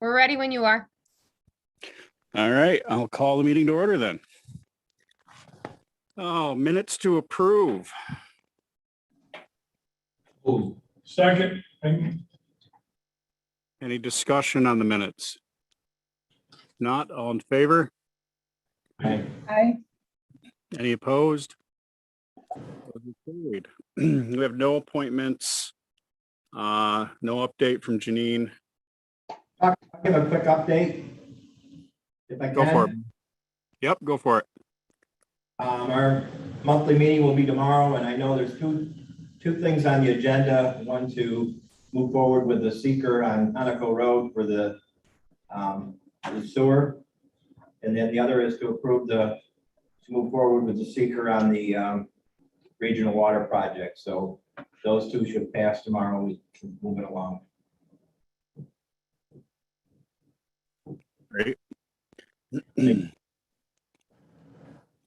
We're ready when you are. All right, I'll call the meeting to order then. Oh, minutes to approve. Second. Any discussion on the minutes? Not all in favor? Aye. Any opposed? Those are carried. We have no appointments. No update from Janine. I'll give a quick update, if I can. Go for it. Yep, go for it. Our monthly meeting will be tomorrow, and I know there's two things on the agenda. One, to move forward with the seeker on Conoco Road for the sewer, and then the other is to approve to move forward with the seeker on the regional water project. So those two should pass tomorrow. We can move it along. Great.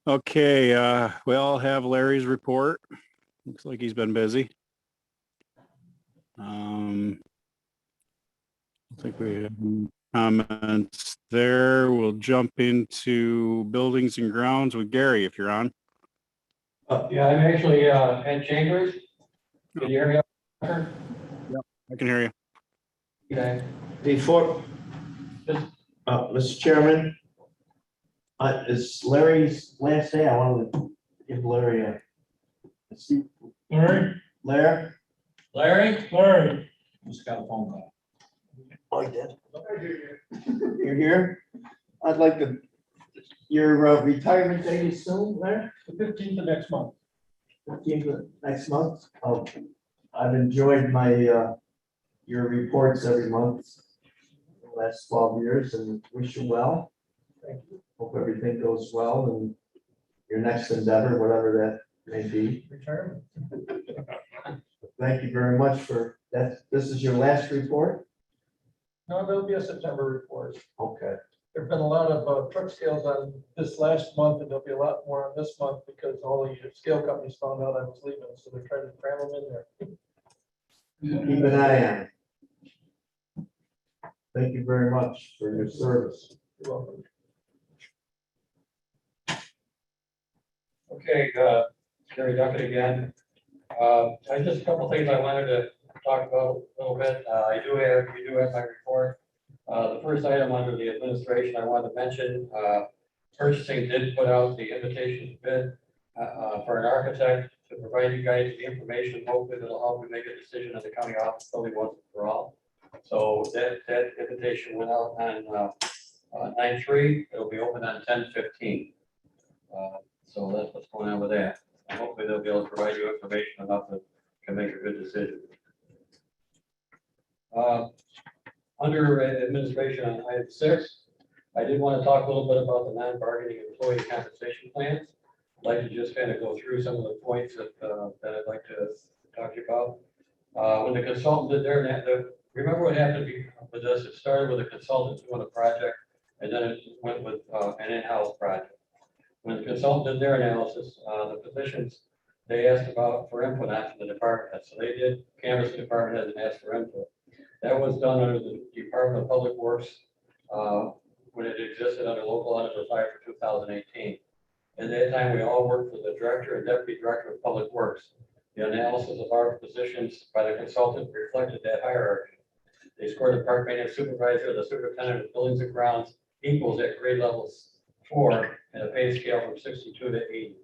Okay, we all have Larry's report. Looks like he's been busy. I think we have comments there. We'll jump into buildings and grounds with Gary, if you're on. Yeah, I'm actually at Chambers. Can you hear me? Yep, I can hear you. Okay. Before, Mr. Chairman, it's Larry's last day. I wanted to give Larry a seat. Larry? Larry? Just got a phone call. Oh, you did? You're here? I'd like to, your retirement date is soon, Larry? The 15th of next month. 15th of next month? Oh, I've enjoyed my, your reports every month the last 12 years, and wish you well. Thank you. Hope everything goes well and your next endeavor, whatever that may be. Retirement. Thank you very much for that. This is your last report? No, there'll be a September report. Okay. There've been a lot of truck scales on this last month, and there'll be a lot more on this month because all the scale companies found out I was leaving, so they're trying to cram them in there. Keep an eye on it. Thank you very much for your service. You're welcome. Okay, Gary Duckett again. I just a couple things I wanted to talk about a little bit. You do have my report. The first item under the administration I wanted to mention, purchasing did put out the invitation to bid for an architect to provide you guys the information. Hopefully that'll help you make a decision at the county office building once and for all. So that invitation went out on 9/3. It'll be open on 10/15. So that's what's going on with that. And hopefully they'll be able to provide you information enough that can make a good decision. Under administration on item 6, I did want to talk a little bit about the non-bargaining employee compensation plans. I'd like to just kind of go through some of the points that I'd like to talk to you about. When the consultant did their, remember what happened with this? It started with a consultant doing a project, and then it went with an in-house project. When the consultant did their analysis, the positions they asked about for input on from the department head. So they did canvass the department head and asked for input. That was done under the Department of Public Works when it existed under local law number 5 for 2018. At that time, we all worked for the director and deputy director of Public Works. The analysis of our positions by the consultant reflected that hierarchy. They scored the park maintenance supervisor, the superintendent of buildings and grounds equals at grade levels 4 and a pay scale from 62 to 80.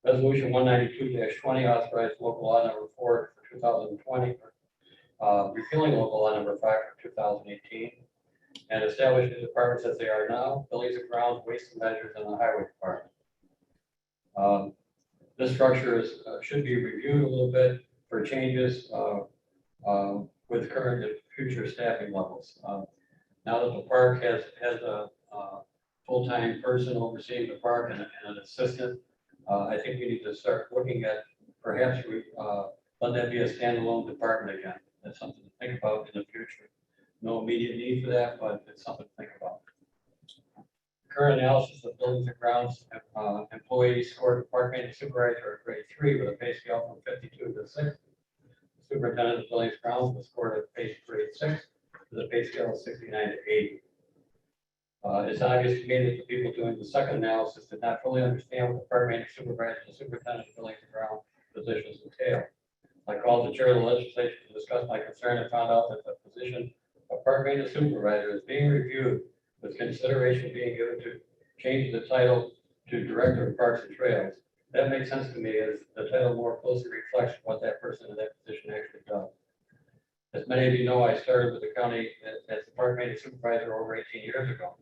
Resolution 192-20 authorized local law number 4 for 2020, repealing local law number 5 for 2018, and established the departments as they are now: buildings and grounds, waste and measures, and the highway department. This structure should be reviewed a little bit for changes with current and future staffing levels. Now that the park has a full-time person overseeing the park and an assistant, I think we need to start looking at perhaps let that be a standalone department again. That's something to think about in the future. No immediate need for that, but it's something to think about. Current analysis of buildings and grounds employees scored the park maintenance supervisor at grade 3 with a pay scale from 52 to 60. Superintendent of buildings and grounds was scored at grade 6 with a pay scale of scale 69 to 80. It's obvious to me that the people doing the second analysis did not fully understand what the park manager, supervisor, and superintendent of buildings and ground positions entail. I called the chair of the legislature to discuss my concern and found out that the position of park maintenance supervisor is being reviewed with consideration being given to change the title to director of parks and trails. That makes sense to me as the title more closely reflects what that person in that position actually does. As many of you know, I started with the county as the park maintenance supervisor over 18 years ago.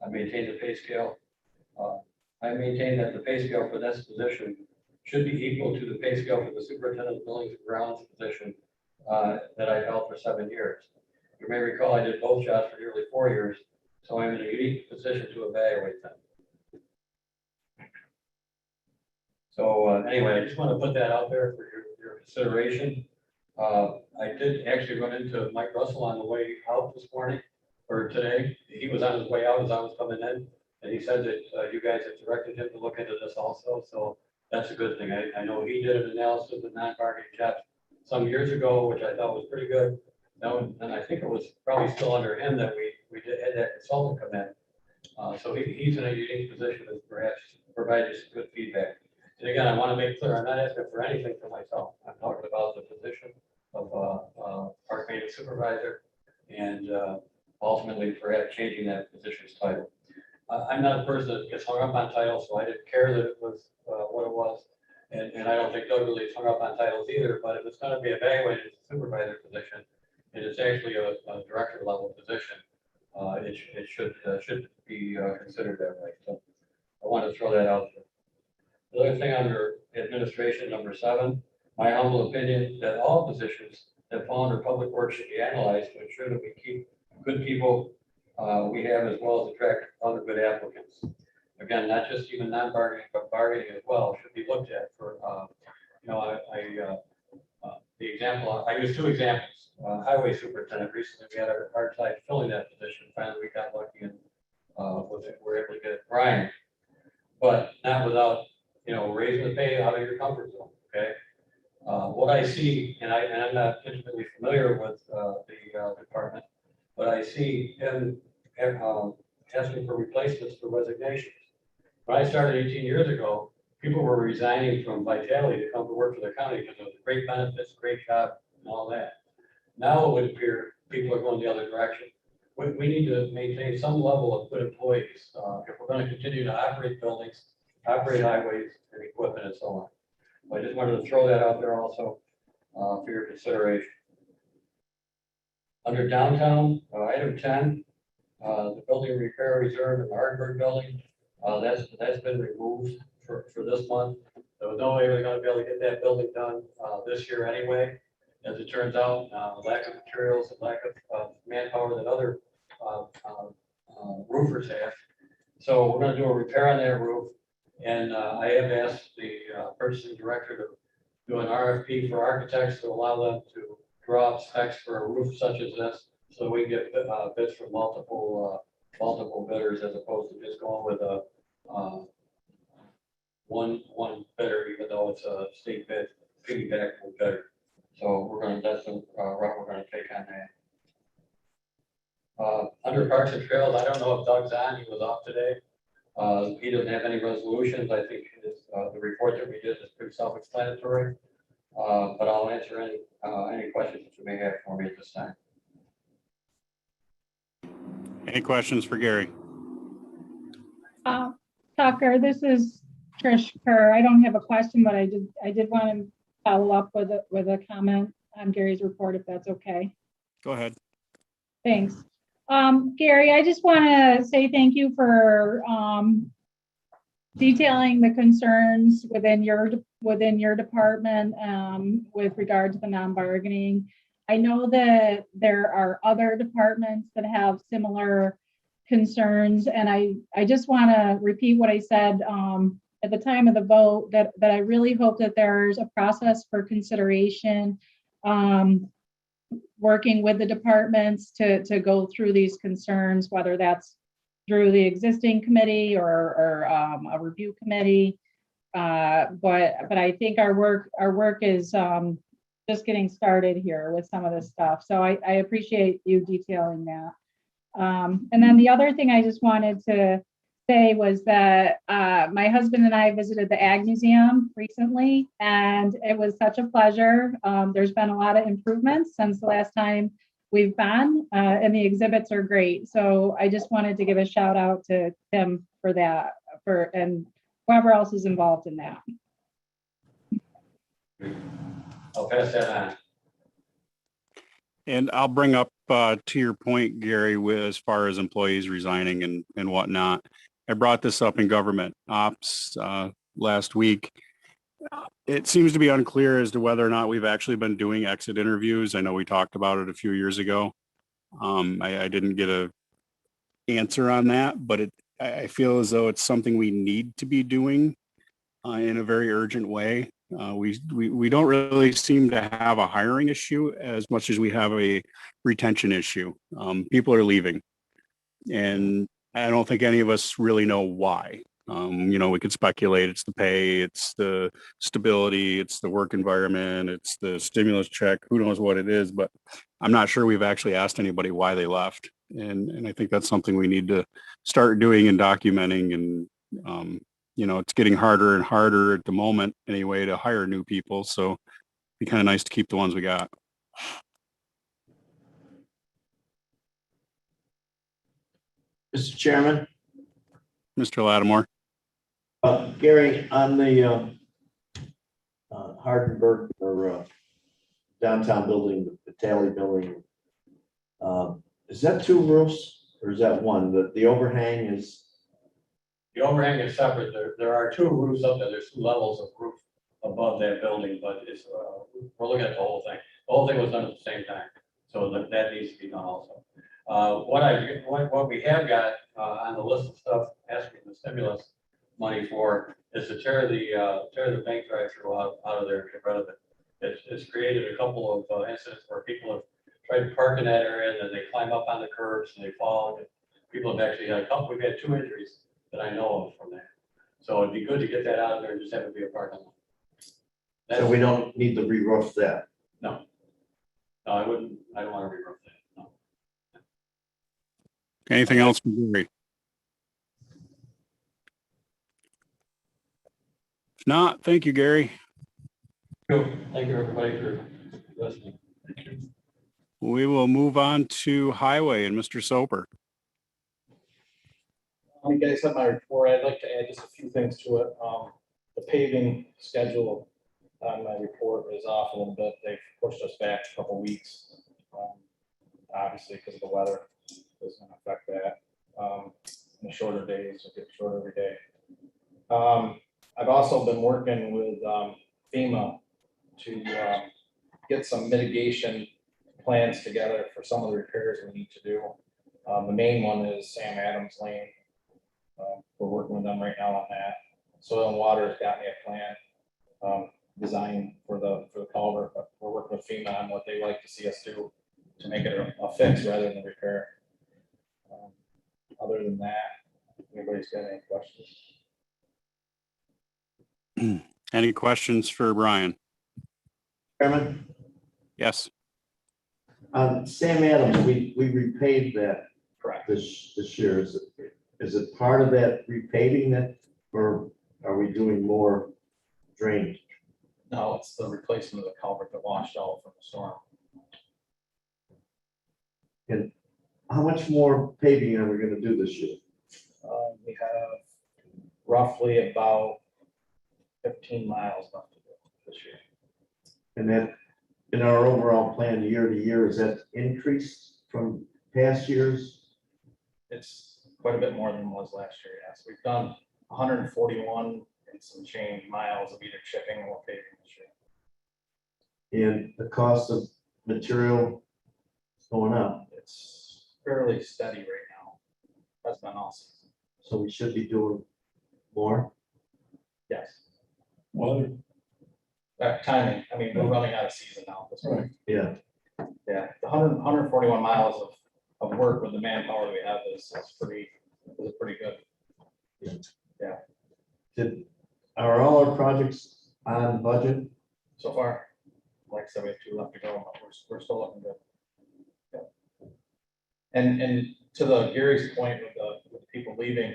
I maintained the pay scale. I maintain that the pay scale for this position should be equal to the pay scale for the superintendent of buildings and grounds position that I held for 7 years. You may recall I did both jobs for nearly 4 years, so I'm in a unique position to evaluate them. So anyway, I just want to put that out there for your consideration. I did actually run into Mike Russell on the way out this morning, or today. He was on his way out as I was coming in, and he said that you guys have directed him to look into this also, so that's a good thing. I know he did an analysis of non-bargaining jobs some years ago, which I thought was pretty good. No, and I think it was probably still under him that we had that consultant come in. So he's in a unique position to perhaps provide you some good feedback. And again, I want to make clear, I'm not asking for anything for myself. I'm talking about the position of park maintenance supervisor and ultimately perhaps changing that position's title. I'm not a person that gets hung up on titles, so I didn't care that it was what it was. And I don't think Doug really is hung up on titles either, but if it's going to be evaluated as a supervisor position, and it's actually a director level position, it should be considered that way. So I want to throw that out there. The other thing under administration number 7, my humble opinion that all positions that fall under public works should be analyzed to ensure that we keep good people we have, as well as attract other good applicants. Again, not just even non-bargaining, but bargaining as well should be looked at for, the example, I use 2 examples. Highway superintendent, recently we had a hard time filling that position. Finally, we got lucky and we're able to get Brian, but not without, raising the pay out of your comfort zone, okay? What I see, and I'm not intimately familiar with the department, but I see him asking for replacements for resignations. When I started 18 years ago, people were resigning from Vitality to come to work for the county because of the great benefits, great job, and all that. Now it would appear people are going the other direction. We need to maintain some level of good employees if we're going to continue to operate buildings, operate highways and equipment and so on. So I just wanted to throw that out there also for your consideration. Under downtown, item 10, the building repair reserve in the Hardenberg building, that's been removed for this month. There was no way we're going to be able to get that building done this year anyway. As it turns out, lack of materials and lack of manpower that other roofers have. So we're going to do a repair on that roof. And I have asked the purchasing director to do an RFP for architects to allow them to draw up specs for a roof such as this, so we can get bids from multiple bidders as opposed to just going with a one bidder, even though it's a state bid, piggyback bidder. So that's the route we're going to take on that. Under parks and trails, I don't know if Doug's on. He was off today. He doesn't have any resolutions. I think the report that we did is pretty self-explanatory. But I'll answer any questions that you may have for me at this time. Any questions for Gary? Tucker, this is Trish Kerr. I don't have a question, but I did want to follow up with a comment on Gary's report, if that's okay. Go ahead. Thanks. Gary, I just want to say thank you for detailing the concerns within your department with regard to the non-bargaining. I know that there are other departments that have similar concerns, and I just want to repeat what I said at the time of the vote, that I really hope that there's a process for consideration, working with the departments to go through these concerns, whether that's through the existing committee or a review committee. But I think our work is just getting started here with some of this stuff. So I appreciate you detailing that. And then the other thing I just wanted to say was that my husband and I visited the Ag Museum recently, and it was such a pleasure. There's been a lot of improvements since the last time we've been, and the exhibits are great. So I just wanted to give a shout out to Tim for that, and whoever else is involved in that. I'll pass that on. And I'll bring up to your point, Gary, with as far as employees resigning and whatnot. I brought this up in government ops last week. It seems to be unclear as to whether or not we've actually been doing exit interviews. I know we talked about it a few years ago. I didn't get a answer on that, but I feel as though it's something we need to be doing in a very urgent way. We don't really seem to have a hiring issue as much as we have a retention issue. People are leaving, and I don't think any of us really know why. We could speculate it's the pay, it's the stability, it's the work environment, it's the stimulus check, who knows what it is, but I'm not sure we've actually asked anybody why they left. And I think that's something we need to start doing and documenting. And, it's getting harder and harder at the moment anyway to hire new people. So it'd be kind of nice to keep the ones we got. Mr. Chairman, Mr. Lattimore. Gary, on the Hardenberg or downtown building, the Tally building, is that two roofs or is that one? The overhang is, The overhang is separate. There are two roofs up there. There's two levels of roof above that building, but it's, we're looking at the whole thing. The whole thing was done at the same time. So that needs to be done also. What we have got on the list of stuff asking the stimulus money for is to tear the bank drive-through out of there and get rid of it. It's created a couple of incidents where people have tried to park in that area and then they climb up on the curbs and they fall. And people have actually had we've had 2 injuries that I know of from that. So it'd be good to get that out of there and just have it be a parking lot. so we don't need to re-roof that. No, I don't want to re-roof that. No. Anything else from Gary? If not, thank you, Gary. Thank you, everybody, for listening. We will move on to highway and Mr. Soper. You guys have my report. I'd like to add just a few things to it. The paving schedule on my report is off a little bit. They've pushed us back a couple weeks. Obviously, because of the weather is going to affect that. In the shorter days, it gets shorter every day. I've also been working with FEMA to get some mitigation plans together for some of the repairs we need to do. The main one is Sam Adams Lane. We're working with them right now on that. Soil and Water has got me a plan design for the culvert, but we're working with FEMA on what they like to see us do to make it a fix rather than a repair. Other than that, anybody's got any questions? Any questions for Brian? Chairman, Yes. Sam Adams, we repaved that Correct. this year. Is it part of that repaving that, or are we doing more drainage? No, it's the replacement of the culvert that washed out from the storm. And how much more paving are we gonna do this year? We have roughly about 15 miles left to go this year. And that, in our overall plan year to year, is that increased from past years? It's quite a bit more than it was last year, yes. We've done 141 and some change miles of either chipping or paving this year. And the cost of material is going up, It's fairly steady right now. That's been all season. so we should be doing more. Yes. Well, timing, I mean, we're running out of season now. That's right. Yeah, Yeah, the 141 miles of work with the manpower we have is pretty good. are all our projects on budget? So far, like I said, we have 2 left to go, but we're still looking good. Yeah. And to the Gary's point with the people leaving,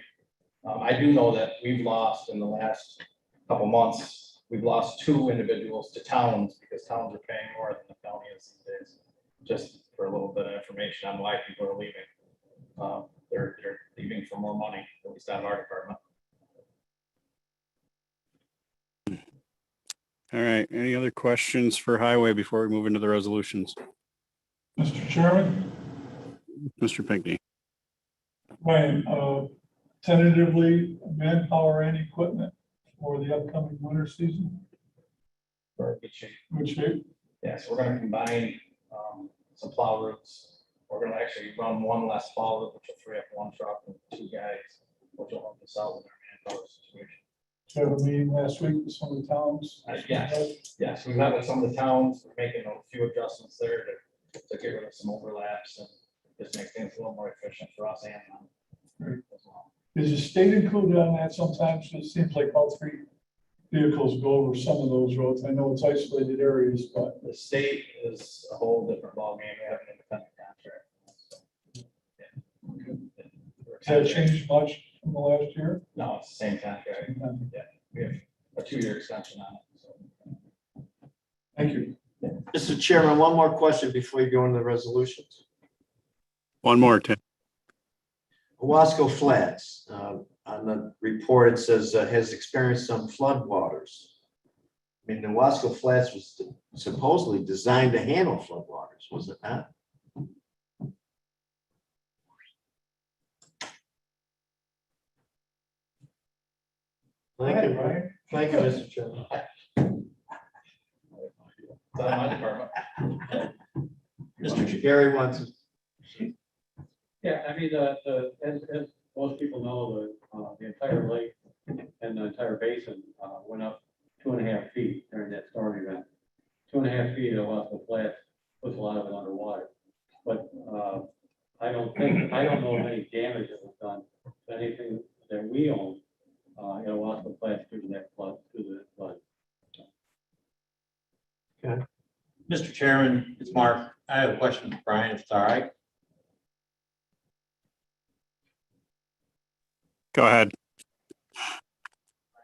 I do know that we've lost in the last couple months, we've lost 2 individuals to towns because towns are paying more than the county is these days. Just for a little bit of information on why people are leaving. They're leaving for more money, at least out of our department. All right, any other questions for highway before we move into the resolutions? Mr. Chairman, Mr. Pinckney. Ryan, tentatively manpower and equipment for the upcoming winter season, For good shape. good shape. Yes, we're gonna combine some plow routes. We're gonna actually run one less plow route, which will free up 1 truck and 2 guys, which will help us out with our manpower situation. So I had a meeting last week with some of the towns. Yes, we met with some of the towns, we're making a few adjustments there to get rid of some overlaps and just make things a little more efficient for us and them. Right. as well. Is the state included on that sometimes? It seems like all 3 vehicles go over some of those roads. I know it's isolated areas, but The state is a whole different ballgame. We have an independent contract. So, yeah. has that changed much from the last year? No, it's the same contract. We have a 2-year extension on it. So. Thank you. Mr. Chairman, one more question before you go into the resolutions. One more, Tim. Owasco Flats, on the report, it says has experienced some flood waters. I mean, the Owasco Flats was supposedly designed to handle flood waters, was it not? Thank you, Ryan. thank you, Mr. Chairman. It's out of my department. Mr. Gary wants to. Yeah, I mean, as most people know, the entire lake and the entire basin went up 2.5 feet during that storm event. 2.5 feet of Wasco Flats puts a lot of it underwater. But I don't know of any damage that was done to anything that we own in Wasco Flats due to that flood, Mr. Chairman, it's Mark. I have a question for Brian, if it's all right. Go ahead.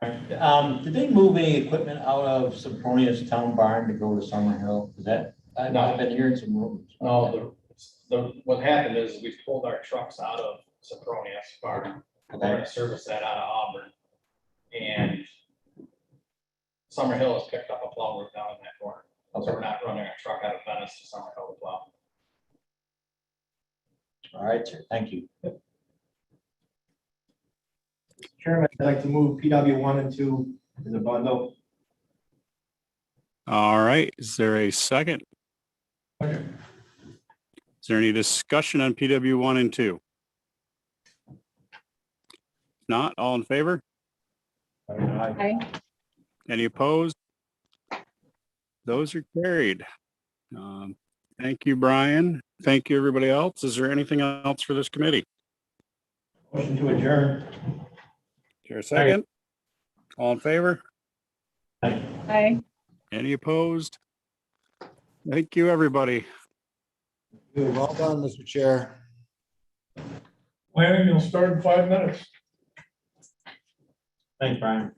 Did they move any equipment out of Sempronius Town Barn to go to Summer Hill? Is that, I've been hearing some rumors. No, what happened is we pulled our trucks out of Sempronius Barn. We're gonna service that out of Auburn. And Summer Hill has picked up a plow route down in that corner. So we're not running a truck out of Venice to Summer Hill to plow. All right, sir. Thank you. Chairman, I'd like to move PW 1 and 2 as a bundle. All right, is there a second? Is there any discussion on PW 1 and 2? Not, all in favor? Aye. Any opposed? Those are carried. Thank you, Brian. Thank you, everybody else. Is there anything else for this committee? Motion to adjourn. Is there a second? All in favor? Aye. Any opposed? Thank you, everybody. You're well done, Mr. Chair. Planning, you'll start in 5 minutes. Thanks, Brian.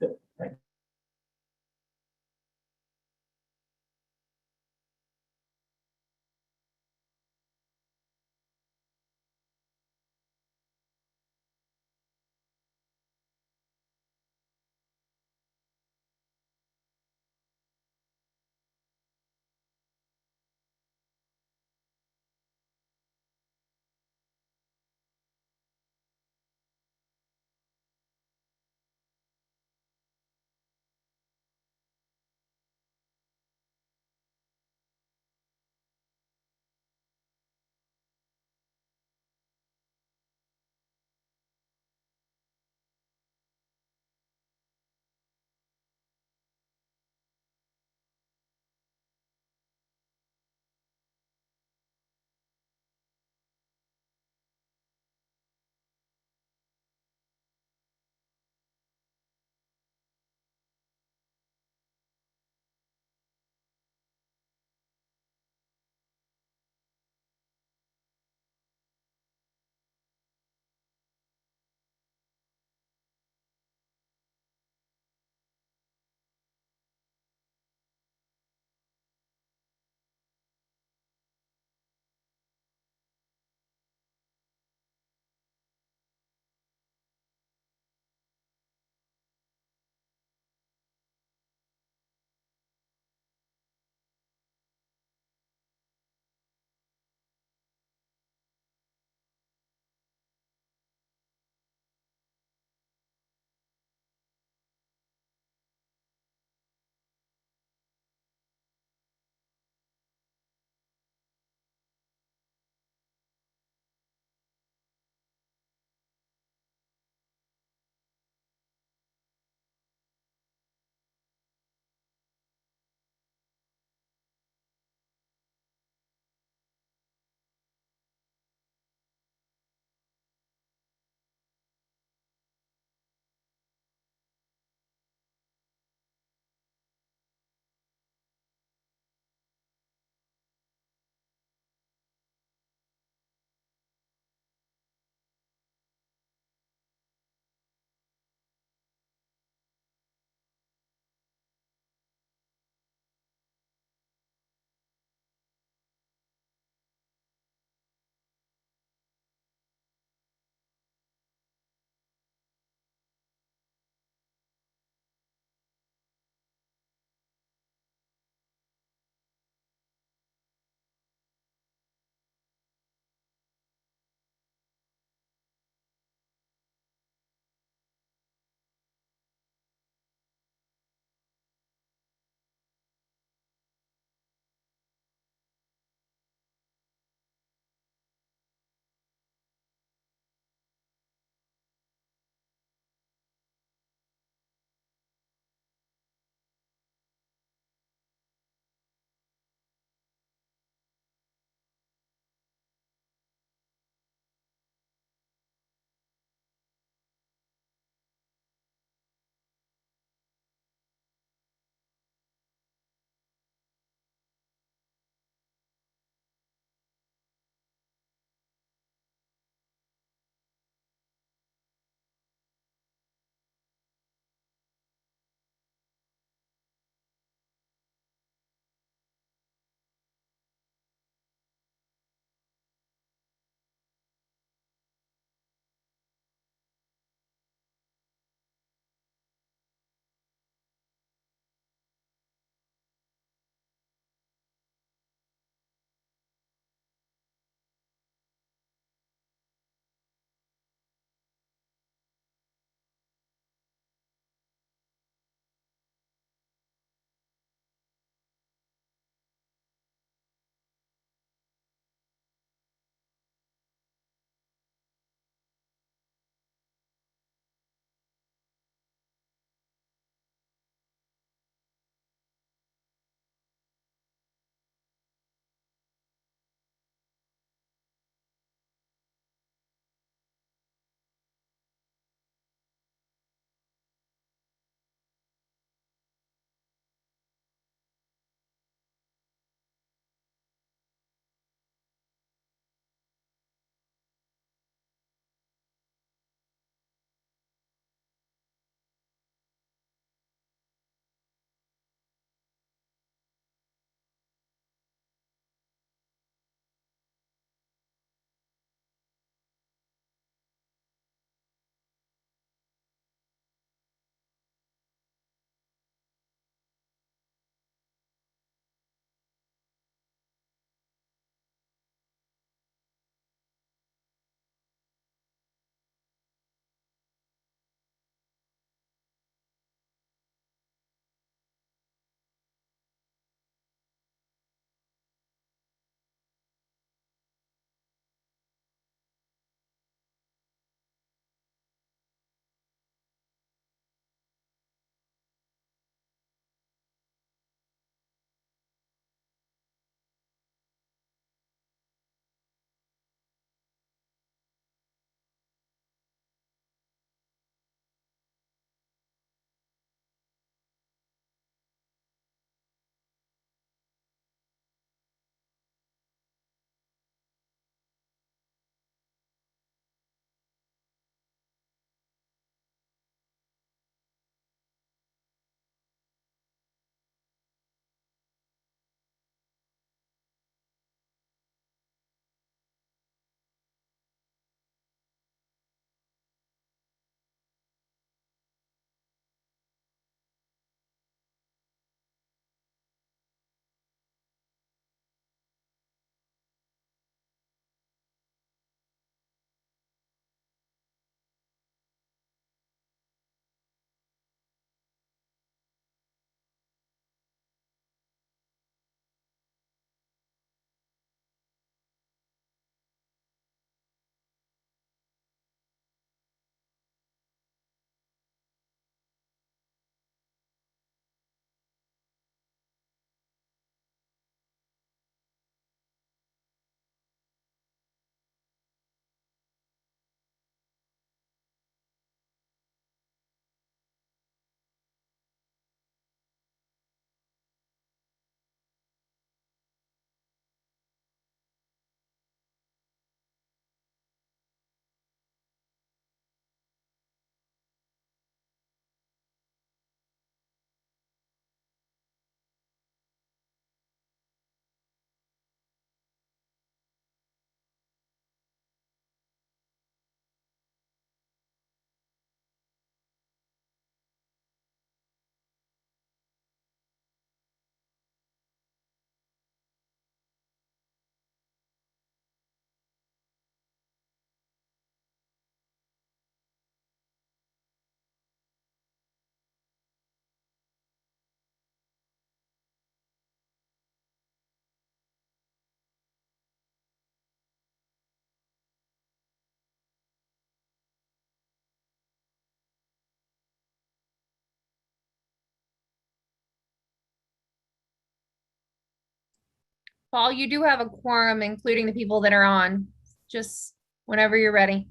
Paul, you do have a quorum, including the people that are on, just whenever you're ready.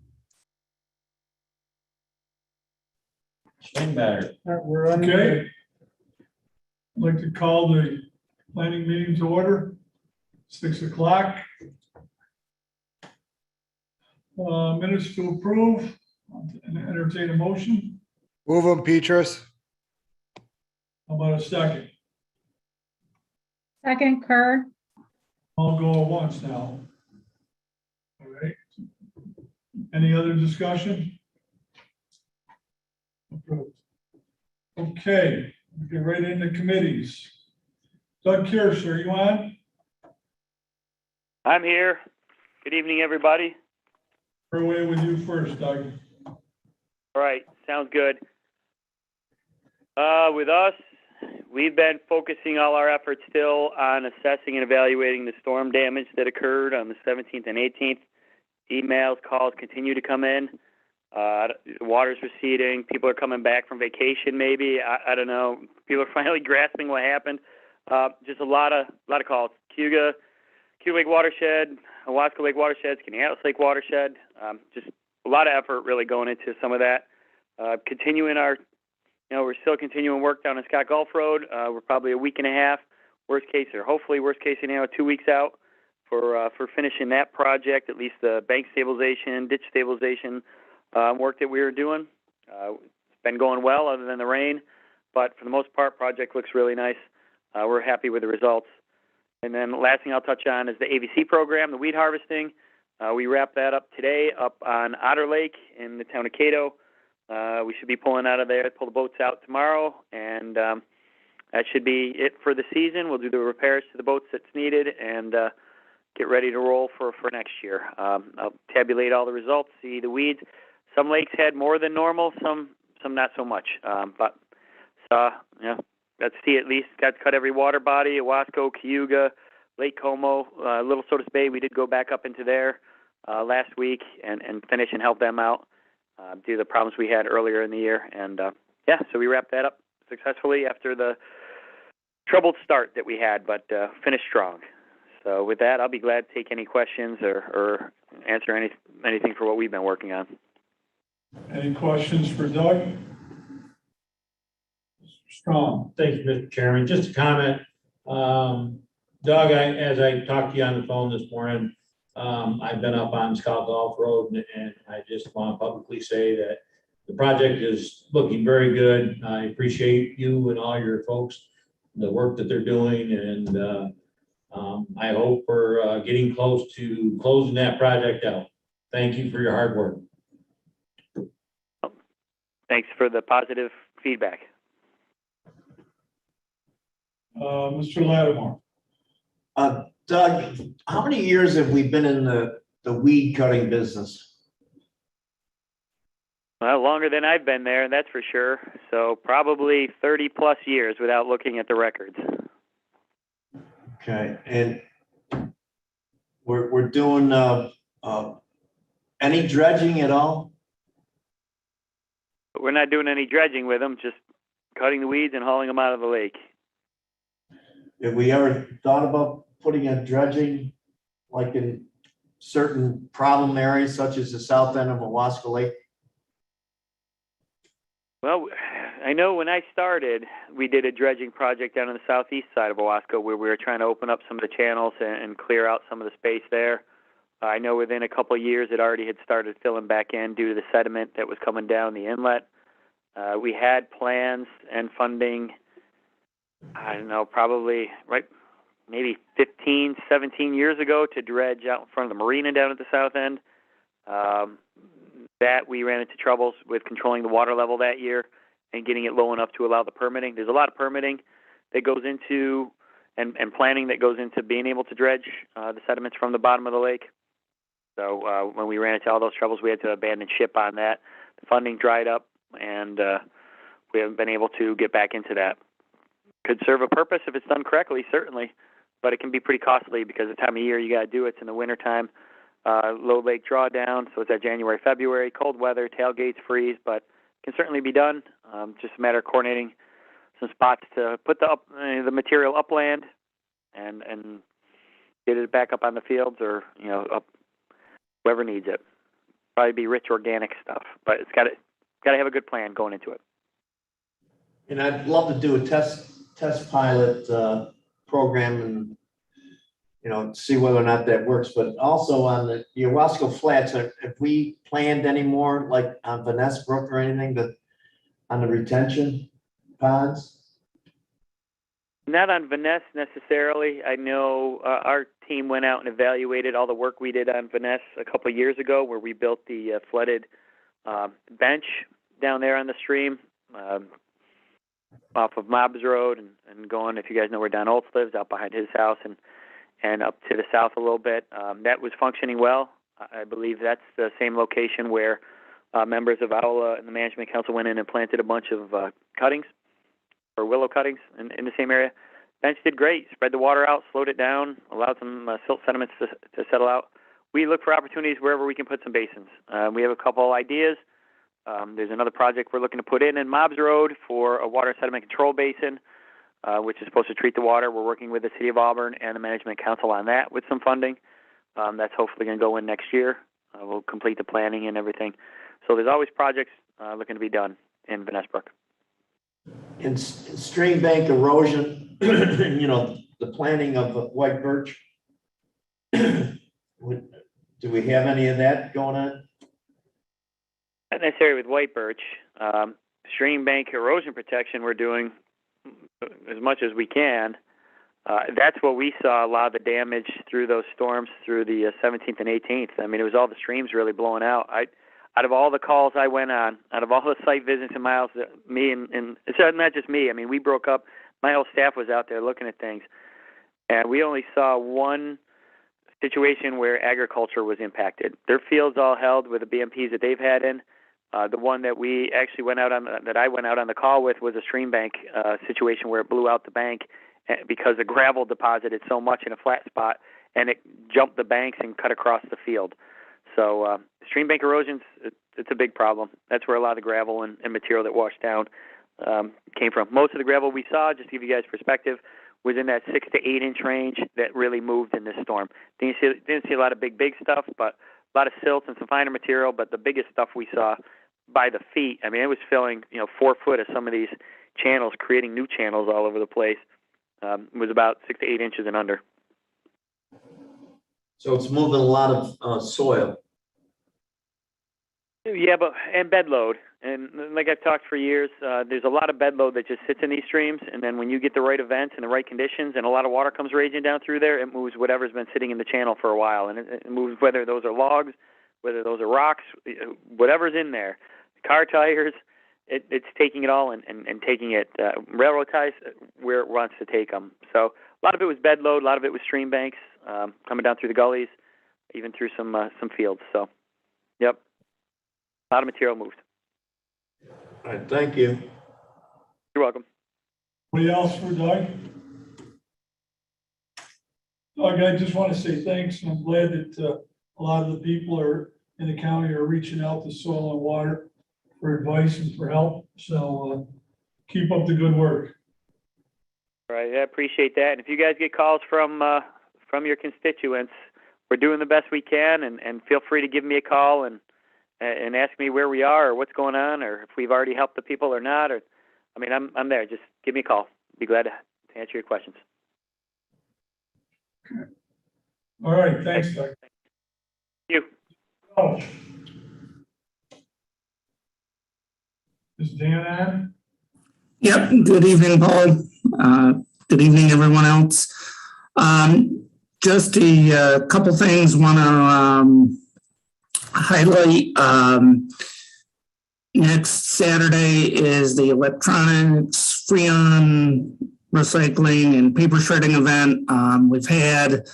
Swing batter. We're okay. I'd like to call the planning meeting to order, 6 o'clock. Minutes to approve, and entertain a motion. Move them, Petrus. How about a second? Second, Kerr. I'll go at once now. All right. Any other discussion? Approved. Okay, we get right into committees. Doug Kirsch, are you on? I'm here. Good evening, everybody. We're away with you first, Doug. All right, sounds good. With us, we've been focusing all our efforts still on assessing and evaluating the storm damage that occurred on the 17th and 18th. Emails, calls continue to come in. The water's receding. People are coming back from vacation, maybe. I don't know. People are finally grasping what happened. Just a lot of calls. Cayuga Lake Watershed, Owasco Lake Watershed, Skaneateles Lake Watershed. Just a lot of effort really going into some of that. Continuing our, we're still continuing work down on Scott Gulf Road. We're probably a week and a half, worst case, or hopefully worst case scenario, 2 weeks out for finishing that project, at least the bank stabilization, ditch stabilization work that we were doing. It's been going well other than the rain, but for the most part, project looks really nice. We're happy with the results. And then the last thing I'll touch on is the AVC program, the weed harvesting. We wrapped that up today up on Otter Lake in the town of Cato. We should be pulling out of there, pull the boats out tomorrow, and that should be it for the season. We'll do the repairs to the boats that's needed and get ready to roll for next year. I'll tabulate all the results, see the weeds. Some lakes had more than normal, some not so much. That's at least got to cut every water body, Owasco, Cayuga, Lake Como, Little Sodas Bay. We did go back up into there last week and finish and help them out due to the problems we had earlier in the year. And so we wrapped that up successfully after the troubled start that we had, but finished strong. So with that, I'll be glad to take any questions or answer anything for what we've been working on. Any questions for Doug? Mr. Strong. Thank you, Mr. Chairman. Just a comment. Doug, as I talked to you on the phone this morning, I've been up on Scott Golf Road, and I just want to publicly say that the project is looking very good. I appreciate you and all your folks, the work that they're doing, and I hope we're getting close to closing that project out. Thank you for your hard work. Thanks for the positive feedback. Mr. Lattimore. Doug, how many years have we been in the weed cutting business? Well, longer than I've been there, that's for sure. So probably 30 plus years without looking at the records. Okay, and we're doing any dredging at all? But we're not doing any dredging with them, just cutting the weeds and hauling them out of the lake. Have we ever thought about putting a dredging like in certain problem areas such as the south end of Owasco Lake? Well, I know when I started, we did a dredging project down on the southeast side of Owasco where we were trying to open up some of the channels and clear out some of the space there. I know within a couple of years it already had started filling back in due to the sediment that was coming down the inlet. We had plans and funding, I don't know, probably maybe 15, 17 years ago to dredge out in front of the marina down at the south end. That we ran into troubles with controlling the water level that year and getting it low enough to allow the permitting. There's a lot of permitting that goes into and planning that goes into being able to dredge the sediments from the bottom of the lake. So when we ran into all those troubles, we had to abandon ship on that. The funding dried up, and we haven't been able to get back into that. Could serve a purpose if it's done correctly, certainly, but it can be pretty costly because the time of year you got to do it's in the wintertime. Low lake drawdown, so it's at January, February, cold weather, tailgates freeze, but can certainly be done. Just a matter of coordinating some spots to put the material upland and get it back up on the fields, or up whoever needs it. Probably be rich organic stuff, but it's got to have a good plan going into it. And I'd love to do a test pilot program and, see whether or not that works. But also on the Owasco Flats, have we planned any more, like on Vanessa Brook or anything, on the retention ponds? Not on Vanessa necessarily. I know our team went out and evaluated all the work we did on Vanessa a couple of years ago, where we built the flooded bench down there on the stream off of Mobbs Road and going, if you guys know where Don Olds lives, out behind his house and up to the south a little bit. That was functioning well. I believe that's the same location where members of AULA and the Management Council went in and planted a bunch of cuttings, or willow cuttings in the same area. Bench did great, spread the water out, slowed it down, allowed some silt sediments to settle out. We look for opportunities wherever we can put some basins. We have a couple ideas. There's another project we're looking to put in Mobbs Road for a water sediment control basin, which is supposed to treat the water. We're working with the City of Auburn and the Management Council on that with some funding. That's hopefully going to go in next year. We'll complete the planning and everything. So there's always projects looking to be done in Vanessa Brook. In stream bank erosion, the planting of white birch. Do we have any of that going on? Not necessarily with white birch. Stream bank erosion protection, we're doing as much as we can. That's what we saw a lot of the damage through those storms through the 17th and 18th. I mean, it was all the streams really blowing out. Out of all the calls I went on, out of all the site visits and miles, me and it's not just me. I mean, we broke up. My whole staff was out there looking at things, and we only saw one situation where agriculture was impacted. Their fields all held with the BMPs that they've had in. The one that we actually went out on, that I went out on the call with, was a stream bank situation where it blew out the bank because the gravel deposited so much in a flat spot, and it jumped the banks and cut across the field. So stream bank erosion, it's a big problem. That's where a lot of the gravel and material that washed down came from. Most of the gravel we saw, just to give you guys perspective, was in that 6 to 8 inch range that really moved in this storm. Didn't see a lot of big stuff, but a lot of silts and some finer material. But the biggest stuff we saw by the feet, I mean, it was filling 4 foot of some of these channels, creating new channels all over the place. It was about 6 to 8 inches and under. So it's moving a lot of soil. Yeah, and bed load. And like I've talked for years, there's a lot of bed load that just sits in these streams, and then when you get the right events and the right conditions and a lot of water comes raging down through there, it moves whatever's been sitting in the channel for a while. And it moves whether those are logs, whether those are rocks, whatever's in there. Car tires, it's taking it all and taking it, railroad ties, where it wants to take them. So a lot of it was bed load, a lot of it was stream banks coming down through the gullies, even through some fields. So, yep, a lot of material moved. All right, thank you. You're welcome. Anybody else for Doug? Doug, I just want to say thanks. I'm glad that a lot of the people in the county are reaching out to Soil and Water for advice and for help. So keep up the good work. All right, I appreciate that. And if you guys get calls from your constituents, we're doing the best we can, and feel free to give me a call and ask me where we are or what's going on, or if we've already helped the people or not. Or, I mean, I'm there. Just give me a call. Be glad to answer your questions. Okay. All right. Thanks, Doug. Thank you. Oh. Is Dan on? Yep. Good evening, Paul. Good evening, everyone else. Just a couple things. Want to highlight. Next Saturday is the electronics Freon recycling and paper shredding event. We've had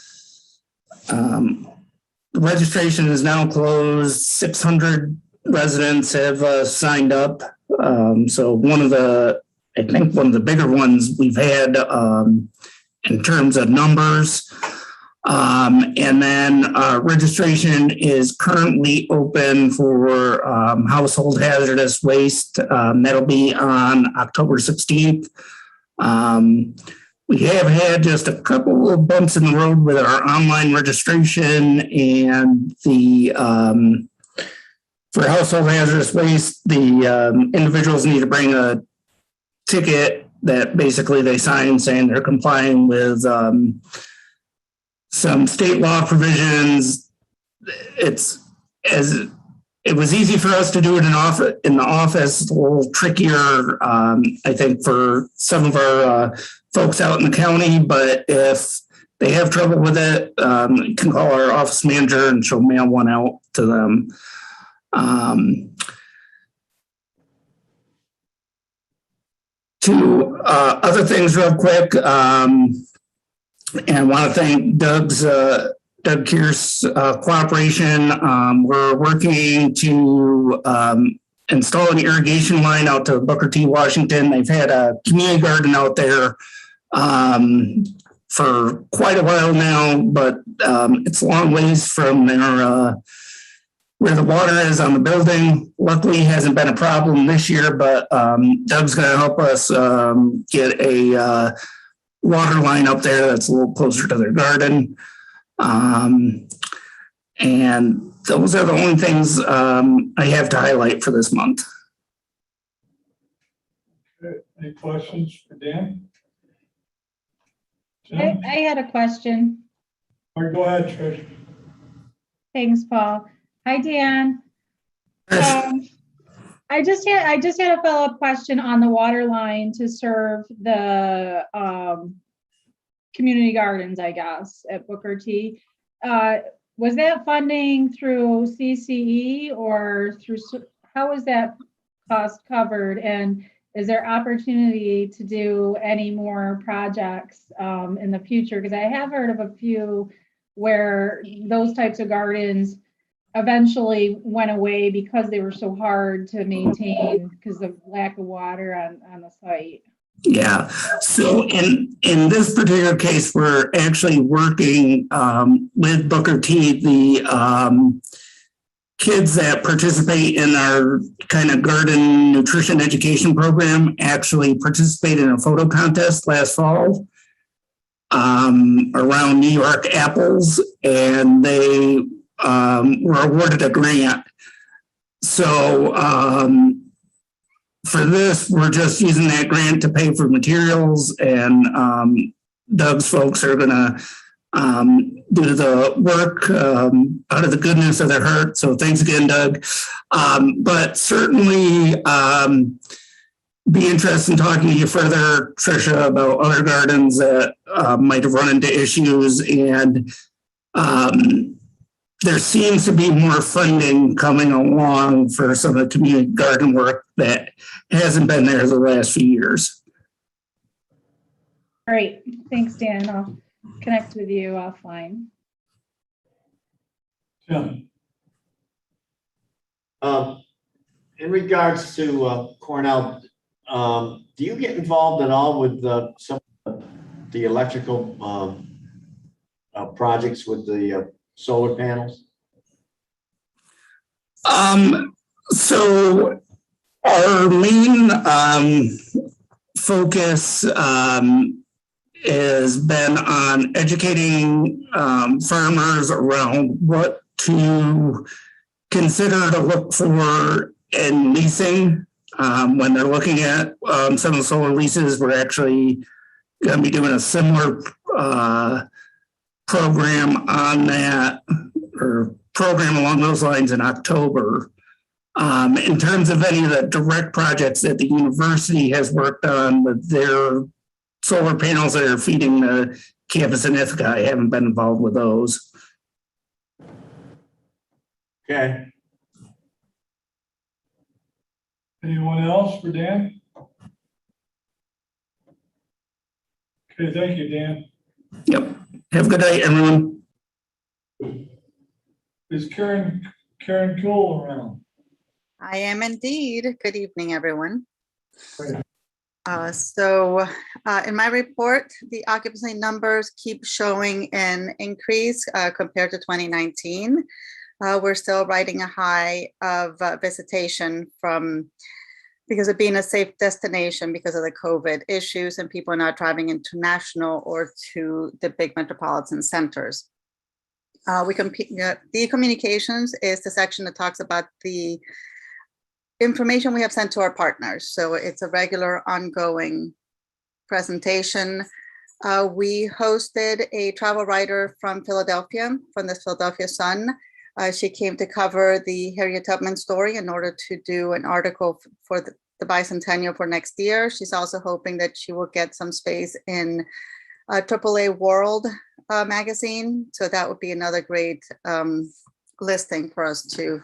registration is now closed. 600 residents have signed up. So I think one of the bigger ones we've had in terms of numbers. And then registration is currently open for household hazardous waste. That'll be on October 16th. we have had just a couple of bumps in the road with our online registration and the for household hazardous waste, the individuals need to bring a ticket that basically they sign saying they're complying with some state law provisions. It was easy for us to do it in the office, a little trickier, I think, for some of our folks out in the county. But if they have trouble with it, you can call our office manager and she'll mail one out to them. Two other things real quick, and I want to thank Doug Kear's cooperation. We're working to install an irrigation line out to Booker T, Washington. They've had a community garden out there for quite a while now, but it's a long ways from their where the water is on the building. Luckily, hasn't been a problem this year, but Doug's going to help us get a water line up there that's a little closer to their garden. And those are the only things I have to highlight for this month. Okay. Any questions for Dan? I had a question. All right, go ahead, Trish. Thanks, Paul. Hi, Dan. I just had a follow-up question on the water line to serve the community gardens, I guess, at Booker T. Was that funding through CCE or through, how is that cost covered? And is there opportunity to do any more projects in the future? Because I have heard of a few where those types of gardens eventually went away because they were so hard to maintain because of lack of water on the site. Yeah. So in this particular case, we're actually working with Booker T. The kids that participate in our kind of garden nutrition education program actually participated in a photo contest last fall around New York apples, and they were awarded a grant. So for this, we're just using that grant to pay for materials, and Doug's folks are going to do the work out of the goodness of their heart. So thanks again, Doug. But certainly be interested in talking to you further, Tricia, about other gardens that might have run into issues. And there seems to be more funding coming along for some of the community garden work that hasn't been there the last few years. Great. Thanks, Dan. I'll connect with you offline. Tim. In regards to Cornell, do you get involved at all with some of the electrical projects with the solar panels? So our main focus has been on educating farmers around what to consider to look for in leasing when they're looking at some of the solar leases. We're actually going to be doing a similar program on that, or program along those lines in October. In terms of any of the direct projects that the university has worked on with their solar panels that are feeding the campus in Ithaca, I haven't been involved with those. Okay. Anyone else for Dan? Okay, thank you, Dan. Yep. Have a good day, everyone. Is Karen Kuhl around? I am indeed. Good evening, everyone. Great. In my report, the occupancy numbers keep showing an increase compared to 2019. We're still riding a high of visitation from because of being a safe destination because of the COVID issues and people not driving international or to the big metropolitan centers. The communications is the section that talks about the information we have sent to our partners. So it's a regular ongoing presentation. We hosted a travel writer from Philadelphia, from the Philadelphia Sun. She came to cover the Harriet Tubman story in order to do an article for the bicentennial for next year. She's also hoping that she will get some space in AAA World magazine. So that would be another great listing for us to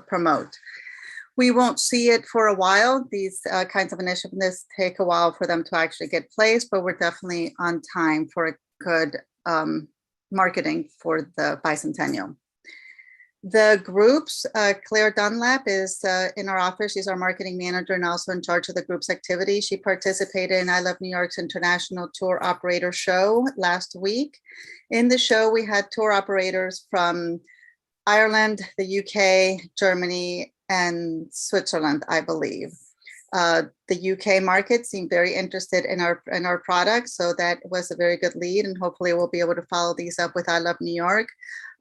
promote. We won't see it for a while. These kinds of initiatives take a while for them to actually get placed, but we're definitely on time for a good marketing for the bicentennial. The groups, Claire Dunlap is in our office. She's our marketing manager and also in charge of the group's activity. She participated in I Love New York's International Tour Operator Show last week. In the show, we had tour operators from Ireland, the UK, Germany, and Switzerland, I believe. The UK market seemed very interested in our products, so that was a very good lead, and hopefully we'll be able to follow these up with I Love New York.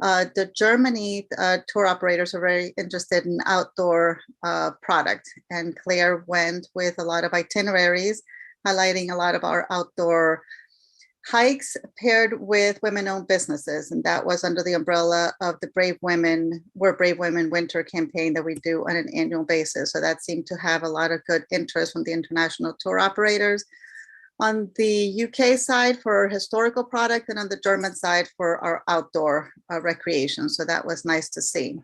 The Germany tour operators are very interested in outdoor product, and Claire went with a lot of itineraries, highlighting a lot of our outdoor hikes paired with women-owned businesses, and that was under the umbrella of the We're Brave Women winter campaign that we do on an annual basis. So that seemed to have a lot of good interest from the international tour operators. On the UK side for historical product, and on the German side for our outdoor recreation. So that was nice to see.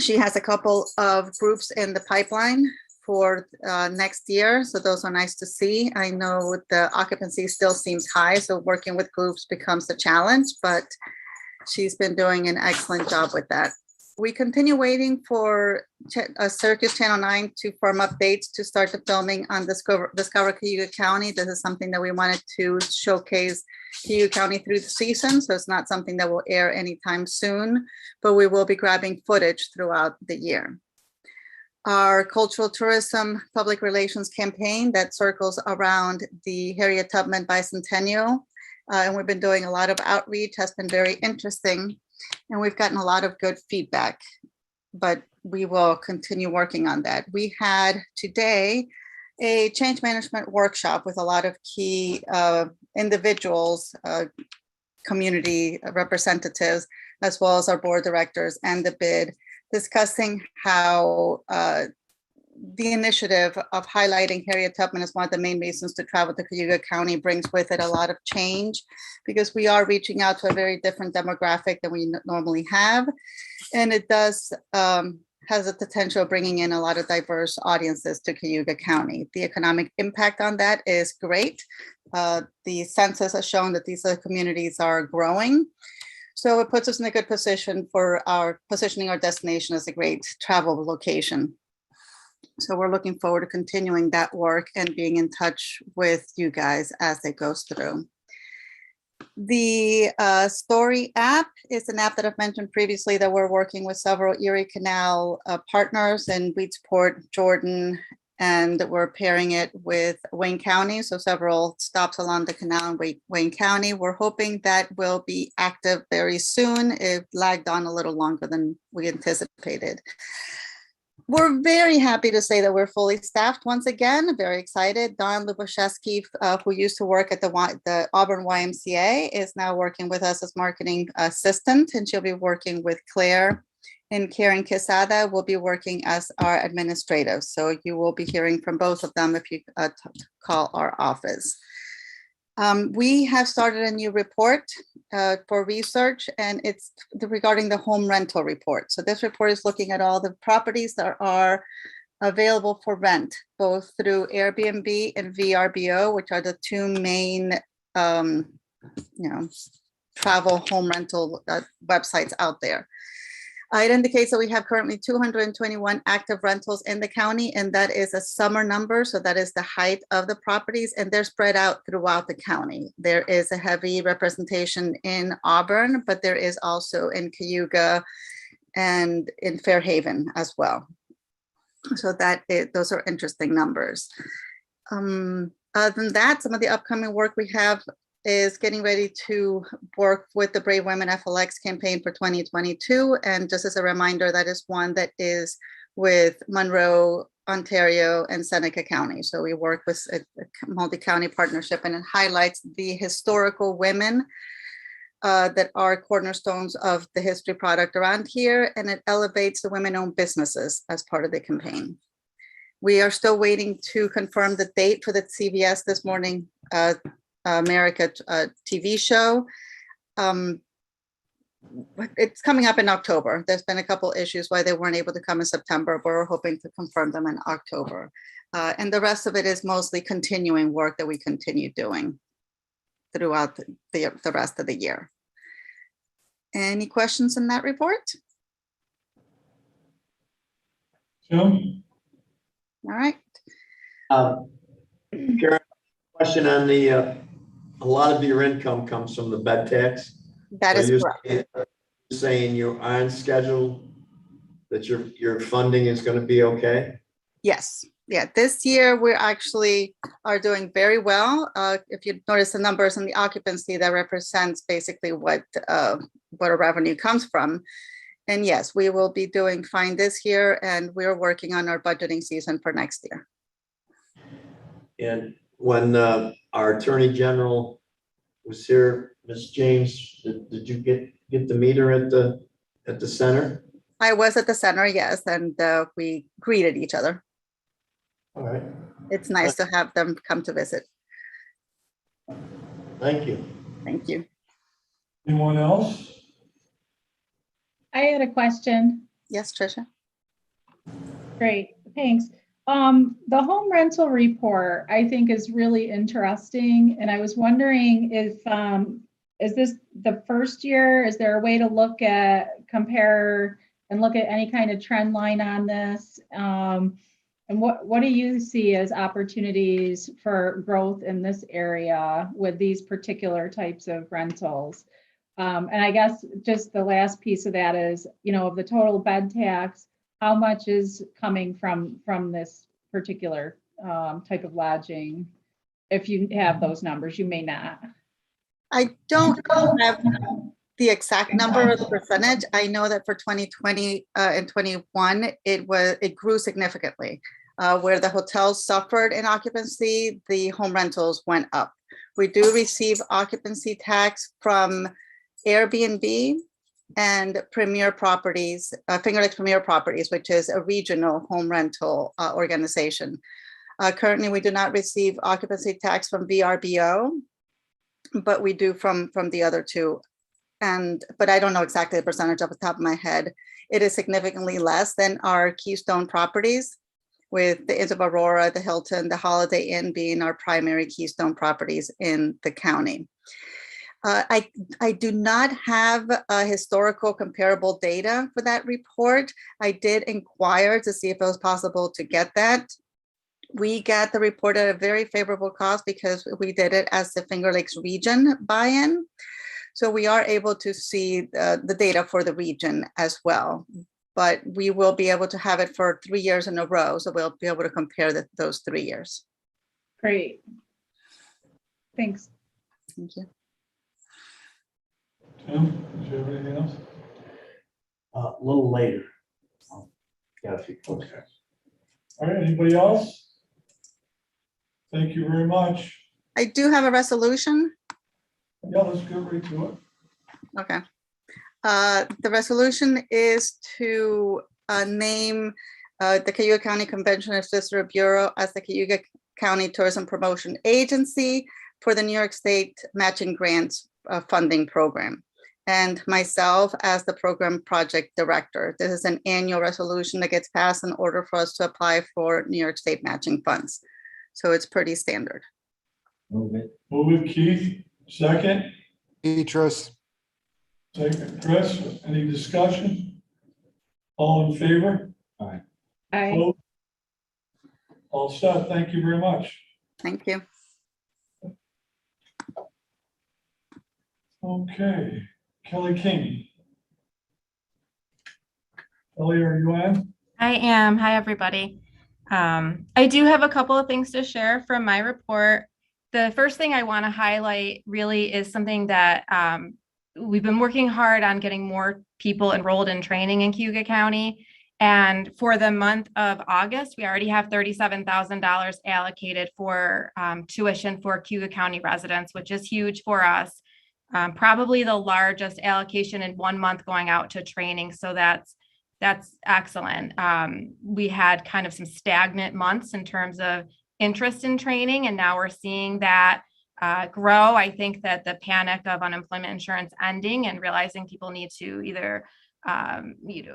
She has a couple of groups in the pipeline for next year. So those are nice to see. I know the occupancy still seems high, so working with groups becomes a challenge, but she's been doing an excellent job with that. We continue waiting for Circus Channel 9 to firm up dates to start the filming on Discover Cayuga County. This is something that we wanted to showcase Cayuga County through the season. So it's not something that will air anytime soon, but we will be grabbing footage throughout the year. Our cultural tourism public relations campaign that circles around the Harriet Tubman bicentennial. And we've been doing a lot of outreach, has been very interesting. And we've gotten a lot of good feedback, but we will continue working on that. We had today a change management workshop with a lot of key individuals, community representatives, as well as our board directors and the bid, discussing how the initiative of highlighting Harriet Tubman as one of the main reasons to travel to Cayuga County brings with it a lot of change, because we are reaching out to a very different demographic than we normally have. And it does has a potential of bringing in a lot of diverse audiences to Cayuga County. The economic impact on that is great. The census has shown that these communities are growing. So it puts us in a good position for positioning our destination as a great travel location. So we're looking forward to continuing that work and being in touch with you guys as it goes through. The Story app is an app that I've mentioned previously that we're working with several Erie Canal partners in Weedsport, Jordan, and we're pairing it with Wayne County. So several stops along the canal in Wayne County. We're hoping that will be active very soon. It lagged on a little longer than we anticipated. We're very happy to say that we're fully staffed once again, very excited. Dawn Lubashevsky, who used to work at the Auburn YMCA, is now working with us as marketing assistant, and she'll be working with Claire. And Karen Quesada will be working as our administrative. So you will be hearing from both of them if you call our office. We have started a new report for research, and it's regarding the home rental report. So this report is looking at all the properties that are available for rent, both through Airbnb and VRBO, which are the two main travel home rental websites out there. It indicates that we have currently 221 active rentals in the county, and that is a summer number. So that is the height of the properties, and they're spread out throughout the county. There is a heavy representation in Auburn, but there is also in Cayuga and in Fairhaven as well. So those are interesting numbers. Other than that, some of the upcoming work we have is getting ready to work with the Brave Women FLX campaign for 2022. And just as a reminder, that is one that is with Monroe, Ontario, and Seneca County. So we work with a multi-county partnership, and it highlights the historical women that are cornerstones of the history product around here, and it elevates the women-owned businesses as part of the campaign. We are still waiting to confirm the date for the CBS This Morning America TV show. It's coming up in October. There's been a couple issues why they weren't able to come in September, but we're hoping to confirm them in October. And the rest of it is mostly continuing work that we continue doing throughout the rest of the year. Any questions in that report? Jim? All right. Karen, question on a lot of your income comes from the bed tax. That is you're correct. saying you're on schedule, that your funding is going to be okay? Yes. Yeah, this year we actually are doing very well. If you notice the numbers in the occupancy, that represents basically what our revenue comes from. And yes, we will be doing fine this year, and we're working on our budgeting season for next year. And when our Attorney General was here, Ms. James, did you get to meet her at the center? I was at the center, yes, and we greeted each other. All right. It's nice to have them come to visit. Thank you. Thank you. Anyone else? I had a question. Yes, Tricia. Great, thanks. The home rental report, I think, is really interesting, and I was wondering if is this the first year? Is there a way to compare and look at any kind of trend line on this? And what do you see as opportunities for growth in this area with these particular types of rentals? And I guess just the last piece of that is, of the total bed tax, how much is coming from this particular type of lodging? If you have those numbers, you may not. I don't have the exact number or the percentage. I know that for 2020 and 21, it grew significantly. Where the hotels suffered in occupancy, the home rentals went up. We do receive occupancy tax from Airbnb and Premier Properties, Finger Lakes Premier Properties, which is a regional home rental organization. Currently, we do not receive occupancy tax from VRBO, but we do from the other two. But I don't know exactly the percentage off the top of my head. It is significantly less than our Keystone properties, with the Inns of Aurora, the Hilton, the Holiday Inn being our primary Keystone properties in the county. I do not have historical comparable data for that report. I did inquire to see if it was possible to get that. We got the report at a very favorable cost because we did it as the Finger Lakes region buy-in. So we are able to see the data for the region as well. But we will be able to have it for 3 years in a row. So we'll be able to compare those 3 years. Great. Thanks. Thank you. Tim, do you have anything else? A little later. Got a few. Okay. All right, anybody else? Thank you very much. I do have a resolution. Yeah, let's get right to it. Okay. The resolution is to name the Cayuga County Convention and Visitor Bureau as the Cayuga County Tourism Promotion Agency for the New York State Matching Grants Funding Program, and myself as the Program Project Director. This is an annual resolution that gets passed in order for us to apply for New York State matching funds. So it's pretty standard. Move it. Move it, Keith. Second. Petrus. Second, Chris. Any discussion? All in favor? Aye. Opposed? All set. Thank you very much. Thank you. Okay, Kelly King. Kelly, are you on? I am. Hi, everybody. I do have a couple of things to share from my report. The first thing I want to highlight really is something that we've been working hard on getting more people enrolled in training in Cayuga County. And for the month of August, we already have $37,000 allocated for tuition for Cayuga County residents, which is huge for us. Probably the largest allocation in 1 month going out to training. So that's excellent. We had kind of some stagnant months in terms of interest in training, and now we're seeing that grow. I think that the panic of unemployment insurance ending and realizing people need to either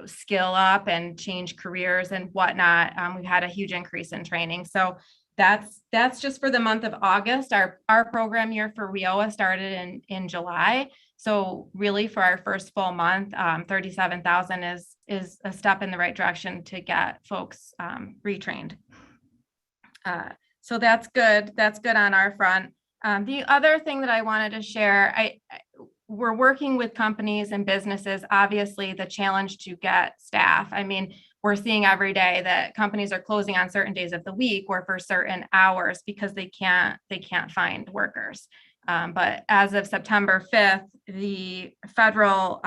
skill up and change careers and whatnot. We've had a huge increase in training. So that's just for the month of August. Our program year for WIOA started in July. So really for our first full month, 37,000 is a step in the right direction to get folks retrained. So that's good. That's good on our front. The other thing that I wanted to share, we're working with companies and businesses, obviously the challenge to get staff. I mean, we're seeing every day that companies are closing on certain days of the week or for certain hours because they can't find workers. But as of September 5th, the federal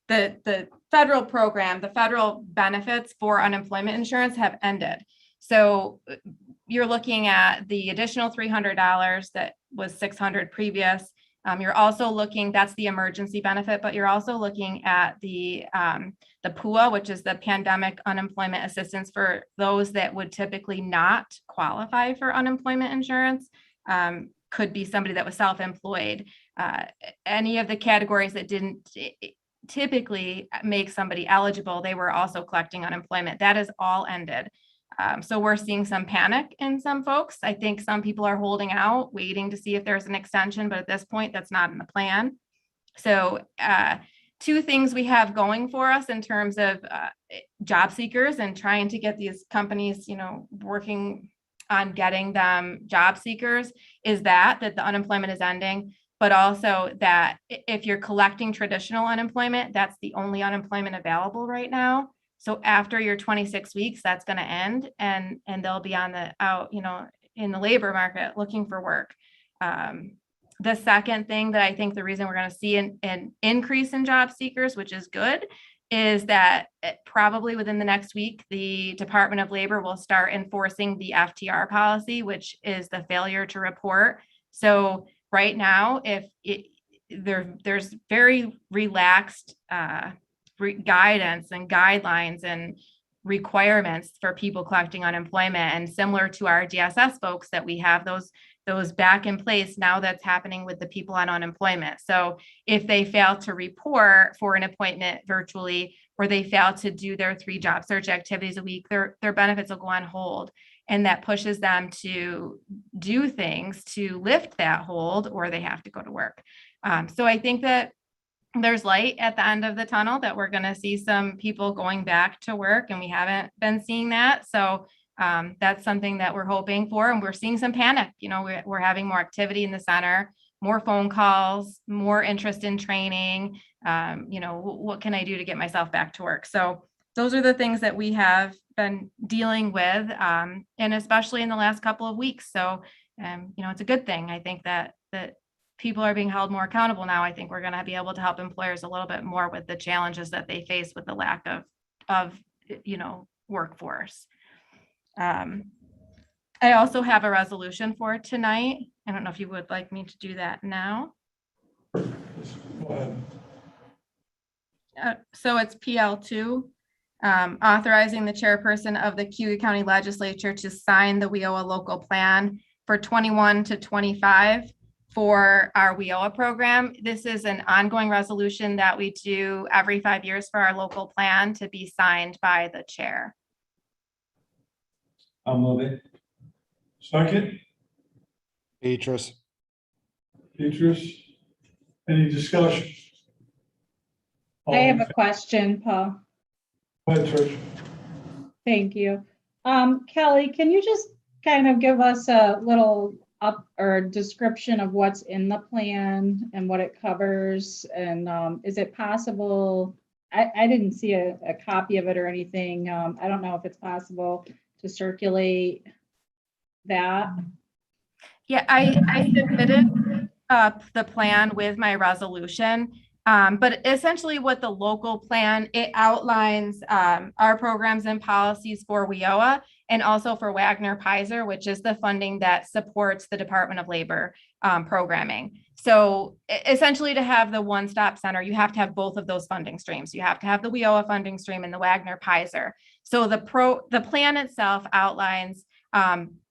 the federal program, the federal benefits for unemployment insurance have ended. So you're looking at the additional $300 that was $600 previous. You're also looking, that's the emergency benefit, but you're also looking at the PUA, which is the pandemic unemployment assistance for those that would typically not qualify for unemployment insurance. Could be somebody that was self-employed. Any of the categories that didn't typically make somebody eligible, they were also collecting unemployment. That is all ended. So we're seeing some panic in some folks. I think some people are holding out, waiting to see if there's an extension, but at this point, that's not in the plan. So two things we have going for us in terms of job seekers and trying to get these companies, working on getting them job seekers is that the unemployment is ending, but also that if you're collecting traditional unemployment, that's the only unemployment available right now. So after your 26 weeks, that's going to end and they'll be on in the labor market looking for work. The second thing that I think the reason we're going to see an increase in job seekers, which is good, is that probably within the next week, the Department of Labor will start enforcing the FTR policy, which is the failure to report. So right now, there's very relaxed guidance and guidelines and requirements for people collecting unemployment, and similar to our DSS folks that we have those back in place. Now that's happening with the people on unemployment. So if they fail to report for an appointment virtually, or they fail to do their 3 job search activities a week, their benefits will go on hold. And that pushes them to do things to lift that hold, or they have to go to work. So I think that there's light at the end of the tunnel, that we're going to see some people going back to work, and we haven't been seeing that. So that's something that we're hoping for, and we're seeing some panic. We're having more activity in the center, more phone calls, more interest in training. What can I do to get myself back to work? So those are the things that we have been dealing with, and especially in the last couple of weeks. So it's a good thing. I think that people are being held more accountable now. I think we're going to be able to help employers a little bit more with the challenges that they face with the lack of workforce. I also have a resolution for tonight. I don't know if you would like me to do that now. Go ahead. So it's PL2, authorizing the chairperson of the Cayuga County Legislature to sign the WIOA local plan for 21 to 25 for our WIOA program. This is an ongoing resolution that we do every 5 years for our local plan to be signed by the chair. I'll move it. Second, Petrus. Any discussion? I have a question, Paul. Go ahead, Trish. Thank you. Kelly, can you just kind of give us a little description of what's in the plan and what it covers? And is it possible, I didn't see a copy of it or anything. I don't know if it's possible to circulate that. Yeah, I submitted the plan with my resolution. But essentially what the local plan, it outlines our programs and policies for WIOA and also for Wagner Pizer, which is the funding that supports the Department of Labor programming. So essentially to have the one-stop center, you have to have both of those funding streams. You have to have the WIOA funding stream and the Wagner Pizer. So the plan itself outlines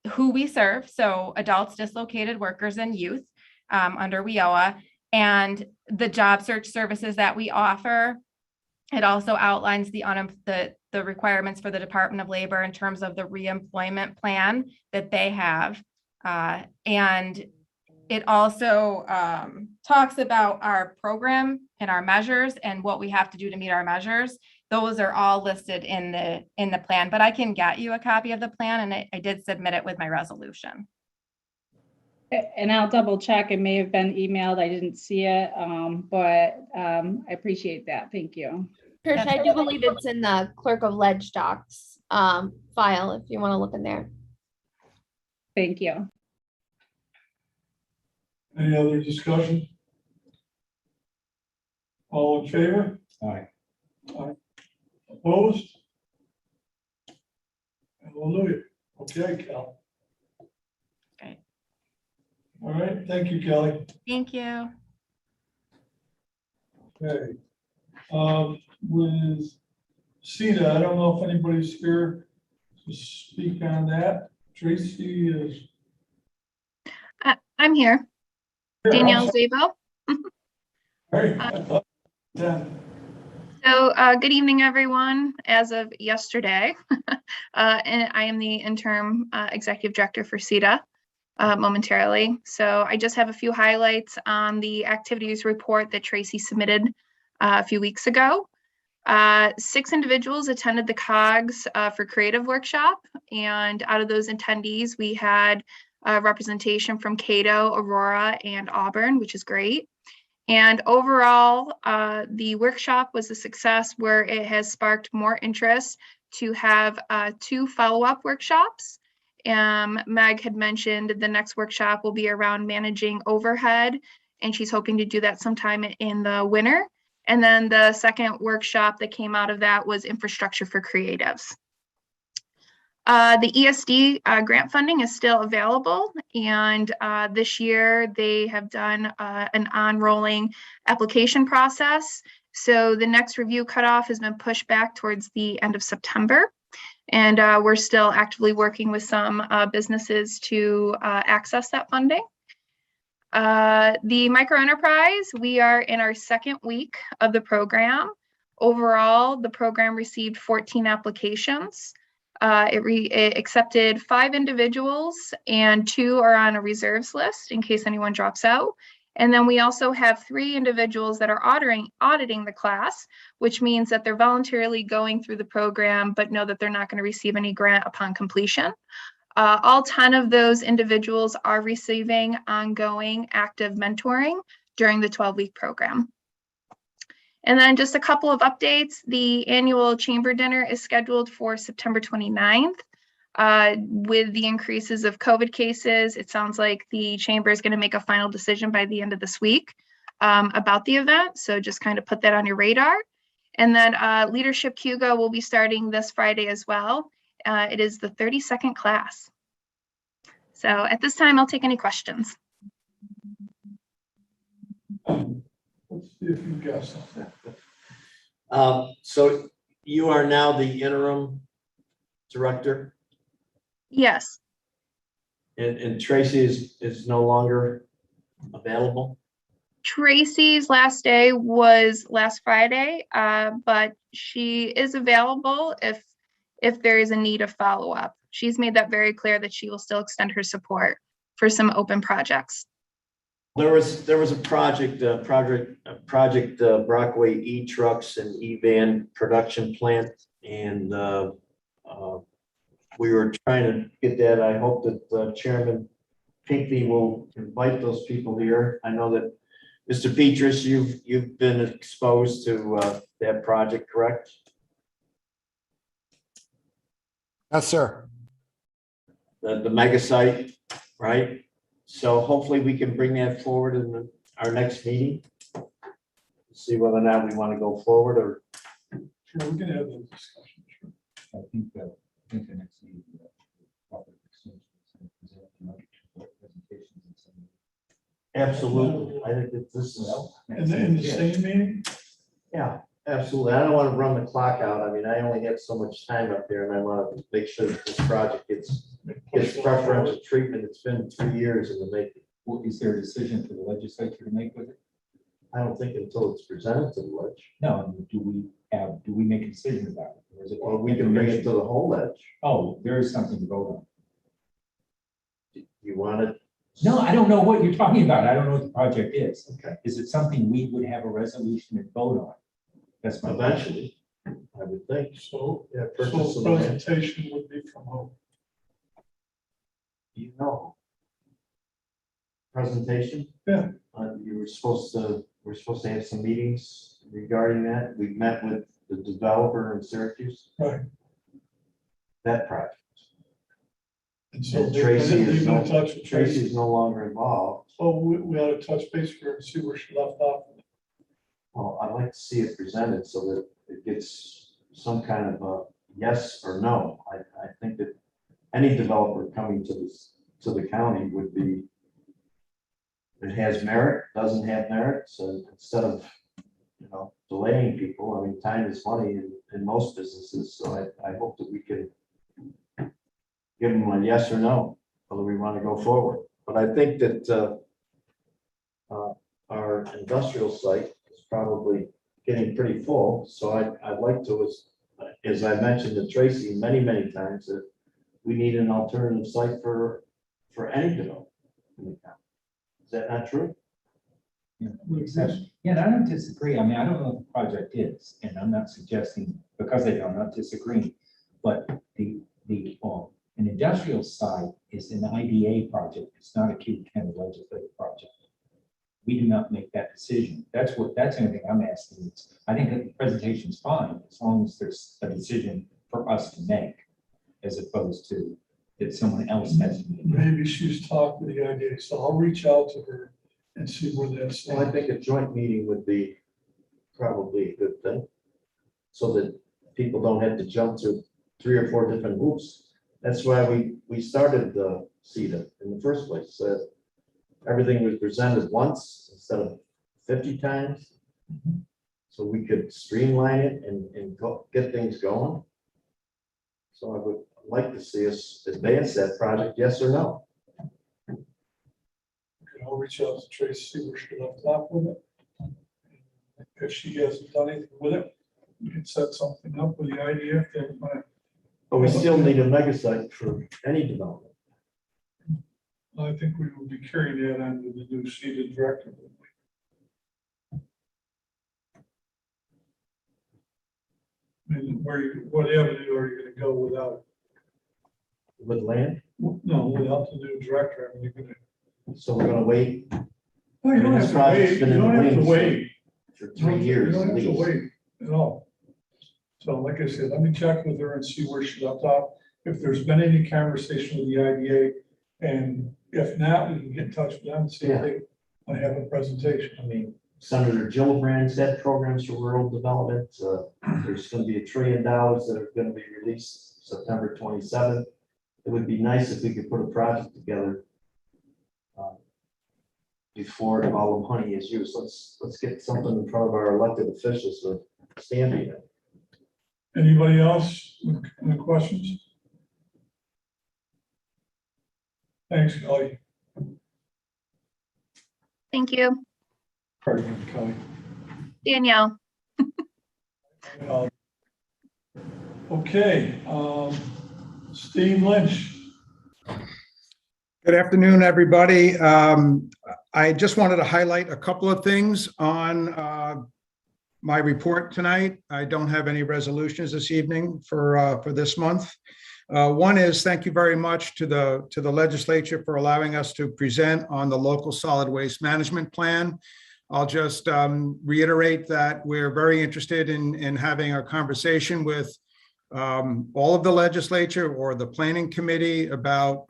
who we serve. So adults, dislocated workers, and youth under WIOA, and the job search services that we offer. It also outlines the requirements for the Department of Labor in terms of the reemployment plan that they have. And it also talks about our program and our measures and what we have to do to meet our measures. Those are all listed in the plan, but I can get you a copy of the plan, and I did submit it with my resolution. And I'll double check. It may have been emailed. I didn't see it, but I appreciate that. Thank you. Trish, I do believe it's in the Clerk of Ledge Docs file if you want to look in there. Thank you. Any other discussion? All in favor? Aye. Aye. Opposed? Hallelujah. Okay, Cal. Okay. All right, thank you, Kelly. Thank you. Okay. With CETA, I don't know if anybody's here to speak on that. Tracy is. I'm here. Danielle Zabo. Hey, Good evening, everyone. As of yesterday, and I am the interim executive director for CETA momentarily. So I just have a few highlights on the activities report that Tracy submitted a few weeks ago. 6 individuals attended the COGS for creative workshop, and out of those attendees, we had representation from Cato, Aurora, and Auburn, which is great. And overall, the workshop was a success where it has sparked more interest to have 2 follow-up workshops. Meg had mentioned the next workshop will be around managing overhead, and she's hoping to do that sometime in the winter. And then the second workshop that came out of that was infrastructure for creatives. The ESD grant funding is still available, and this year they have done an on-rolling application process. So the next review cutoff has been pushed back towards the end of September, and we're still actively working with some businesses to access that funding. The microenterprise, we are in our second week of the program. Overall, the program received 14 applications. It accepted 5 individuals, and 2 are on a reserves list in case anyone drops out. And then we also have 3 individuals that are auditing the class, which means that they're voluntarily going through the program, but know that they're not going to receive any grant upon completion. All 10 of those individuals are receiving ongoing active mentoring during the 12-week program. And then just a couple of updates. The annual chamber dinner is scheduled for September 29th. With the increases of COVID cases, it sounds like the chamber is going to make a final decision by the end of this week about the event. So just kind of put that on your radar. And then Leadership Cayuga will be starting this Friday as well. It is the 32nd class. So at this time, I'll take any questions. Let's see if you guess. So you are now the interim director, Yes, and Tracy is no longer available? Tracy's last day was last Friday, but she is available if there is a need of follow-up. She's made that very clear that she will still extend her support for some open projects. There was a project Brockway E-Trucks and E-Van production plant, and we were trying to get that. I hope that Chairman Pinckney will invite those people here. I know that Mr. Petrus, you've been exposed to that project, correct? Yes, sir. The mega site, right? So hopefully we can bring that forward in our next meeting. See whether or not we want to go forward or. Sure, we can have those discussions. Sure. I think the next meeting. Presentations and some. Absolutely. I think that this is. In the same meeting? Yeah, absolutely. I don't want to run the clock out. I mean, I only have so much time up there and I want to make sure that this project gets preferential treatment. It's been 3 years in the making. Well, is there a decision for the legislature to make with it? I don't think until it's presented to the ledge. No, I mean, do we make a decision about it? Or is it? Or we can bring it to the whole ledge. Oh, there is something to vote on. You want it? No, I don't know what you're talking about. I don't know what the project is. Okay. Is it something we would have a resolution and vote on? That's my question. Eventually, I would think. So, Yeah, so purchase of the land. presentation would be from home. You know. Presentation? Yeah. We're supposed to have some meetings regarding that. We've met with the developer in Syracuse. Right. That project. And so And they've Tracy been is in no, touch with Tracy Tracy. is no longer involved. So we ought to touch base with her and see where she left off. Well, I'd like to see it presented so that it gets some kind of a yes or no. I think that any developer coming to the county would be, it has merit, doesn't have merit, so instead of, delaying people, I mean, time is money in most businesses, so I hope that we can give them a yes or no, whether we want to go forward. But I think that our industrial site is probably getting pretty full, so I'd like to, as I mentioned to Tracy many, many times, that we need an alternative site for any development in the county. Is that not true? Yeah, and I don't disagree. I mean, I don't know what the project is, and I'm not suggesting, because I'm not disagreeing, but an industrial site is an IDA project. It's not a Cayuga County legislative project. We do not make that decision. That's anything I'm asking. I think that the presentation is fine as long as there's a decision for us to make, as opposed to that someone else has to make. Maybe she's talked to the idea, so I'll reach out to her and see where that's. Well, I think a joint meeting would be probably a good thing, so that people don't have to jump through 3 or 4 different hoops. That's why we started the CETA in the first place. So everything was presented once instead of 50 times. So we could streamline it and get things going. So I would like to see us advance that project, yes or no. I'll reach out to Tracy, see where she left off with it. If she hasn't done anything with it, we can set something up with the idea if they want. But we still need a mega site for any development. I think we will be carrying that on with the new seated director. I mean, what avenue are you gonna go without? With land, No, without the new director, I mean, you're gonna. so we're gonna wait No, you don't this have to project's wait, been you in the don't have to wings wait. for 3 years You don't at have to least. wait at all. So like I said, let me check with her and see where she left off, if there's been any conversation with the IDA. And if not, we can get in touch with them and see if they want to have a presentation. I mean, Senator Gillibrand's had programs for rural development. There's going to be $1 trillion that are going to be released September 27th. It would be nice if we could put a project together before all the money is used. Let's get something in front of our elected officials to stand behind. Anybody else with any questions? Thanks, Kelly. Thank you. Pardon me, Kelly. Danielle. Okay, Steve Lynch. Good afternoon, everybody. I just wanted to highlight a couple of things on my report tonight. I don't have any resolutions this evening for this month. One is thank you very much to the legislature for allowing us to present on the local solid waste management plan. I'll just reiterate that we're very interested in having a conversation with all of the legislature or the planning committee about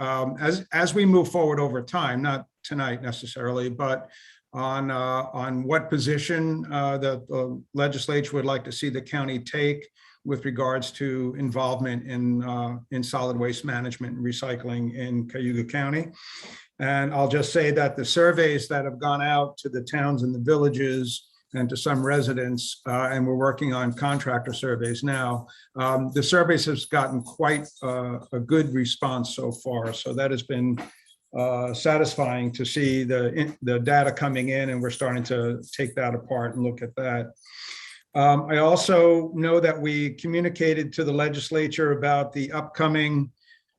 as we move forward over time, not tonight necessarily, but on what position the legislature would like to see the county take with regards to involvement in solid waste management and recycling in Cayuga County. And I'll just say that the surveys that have gone out to the towns and the villages and to some residents, and we're working on contractor surveys now, the surveys has gotten quite a good response so far. So that has been satisfying to see the data coming in, and we're starting to take that apart and look at that. I also know that we communicated to the legislature about the upcoming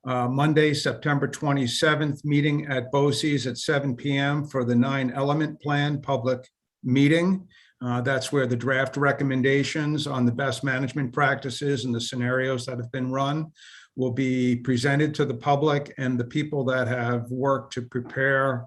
Monday, September 27th meeting at BOCES at 7 p.m. for the 9-element plan public meeting. That's where the draft recommendations on the best management practices and the scenarios that have been run will be presented to the public, and the people that have worked to prepare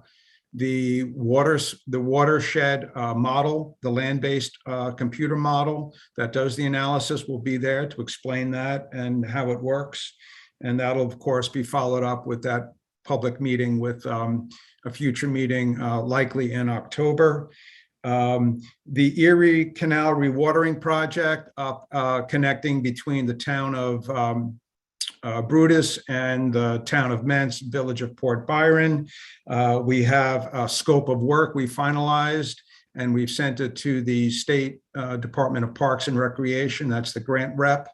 the watershed model, the land-based computer model that does the analysis will be there to explain that and how it works. And that'll of course be followed up with that public meeting with a future meeting likely in October. The Erie Canal Rewatering Project connecting between the town of Brutus and the town of Mentz, village of Port Byron. We have a scope of work we finalized, and we've sent it to the State Department of Parks and Recreation. That's the grant rep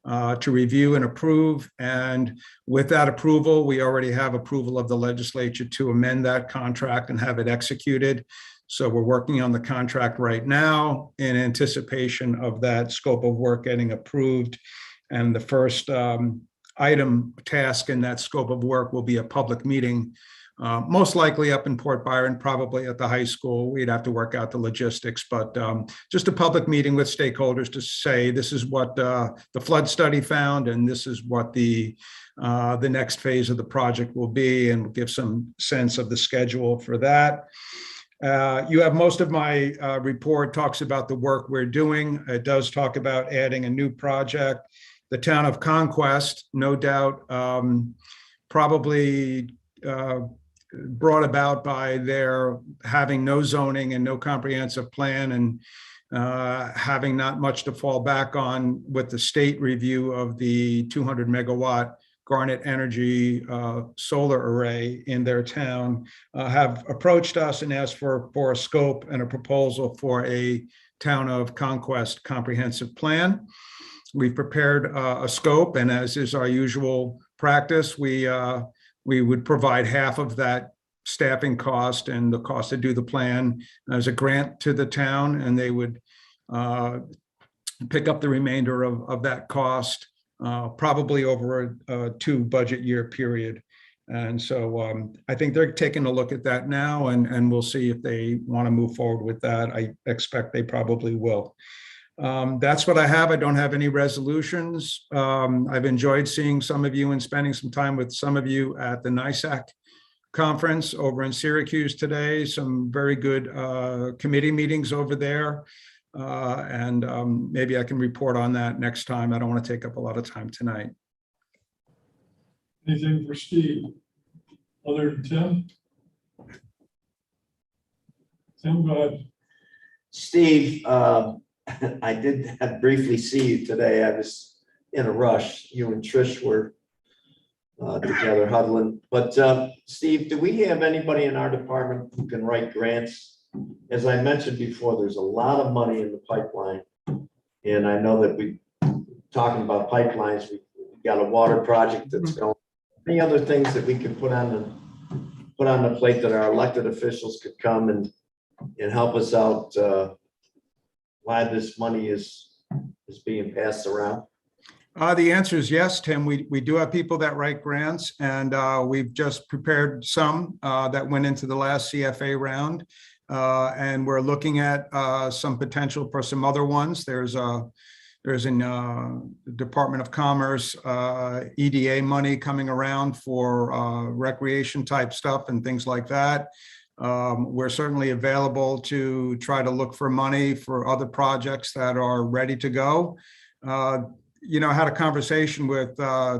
to review and approve. And with that approval, we already have approval of the legislature to amend that contract and have it executed. So we're working on the contract right now in anticipation of that scope of work getting approved. And the first item task in that scope of work will be a public meeting, most likely up in Port Byron, probably at the high school. We'd have to work out the logistics, but just a public meeting with stakeholders to say this is what the flood study found, and this is what the next phase of the project will be, and give some sense of the schedule for that. You have most of my report talks about the work we're doing. It does talk about adding a new project. The town of Conquest, no doubt, probably brought about by their having no zoning and no comprehensive plan, and having not much to fall back on with the state review of the 200 megawatt Garnet Energy solar array in their town, have approached us and asked for a scope and a proposal for a town of Conquest comprehensive plan. We've prepared a scope, and as is our usual practice, we would provide half of that staffing cost and the cost to do the plan as a grant to the town, and they would pick up the remainder of that cost, probably over a 2 budget year period. And so I think they're taking a look at that now, and we'll see if they want to move forward with that. I expect they probably will. That's what I have. I don't have any resolutions. I've enjoyed seeing some of you and spending some time with some of you at the NISAC conference over in Syracuse today. Some very good committee meetings over there. And maybe I can report on that next time. I don't want to take up a lot of time tonight. Anything for Steve? Other than Tim? Tim, go ahead. Steve, I did briefly see you today. I was in a rush. You and Trish were together huddling. But Steve, do we have anybody in our department who can write grants? As I mentioned before, there's a lot of money in the pipeline. And I know that we talking about pipelines, we got a water project that's going. Any other things that we could put on the plate that our elected officials could come and help us out why this money is being passed around? The answer is yes, Tim. We do have people that write grants, and we've just prepared some that went into the last CFA round. And we're looking at some potential for some other ones. There's an Department of Commerce EDA money coming around for recreation type stuff and things like that. We're certainly available to try to look for money for other projects that are ready to go. I had a conversation with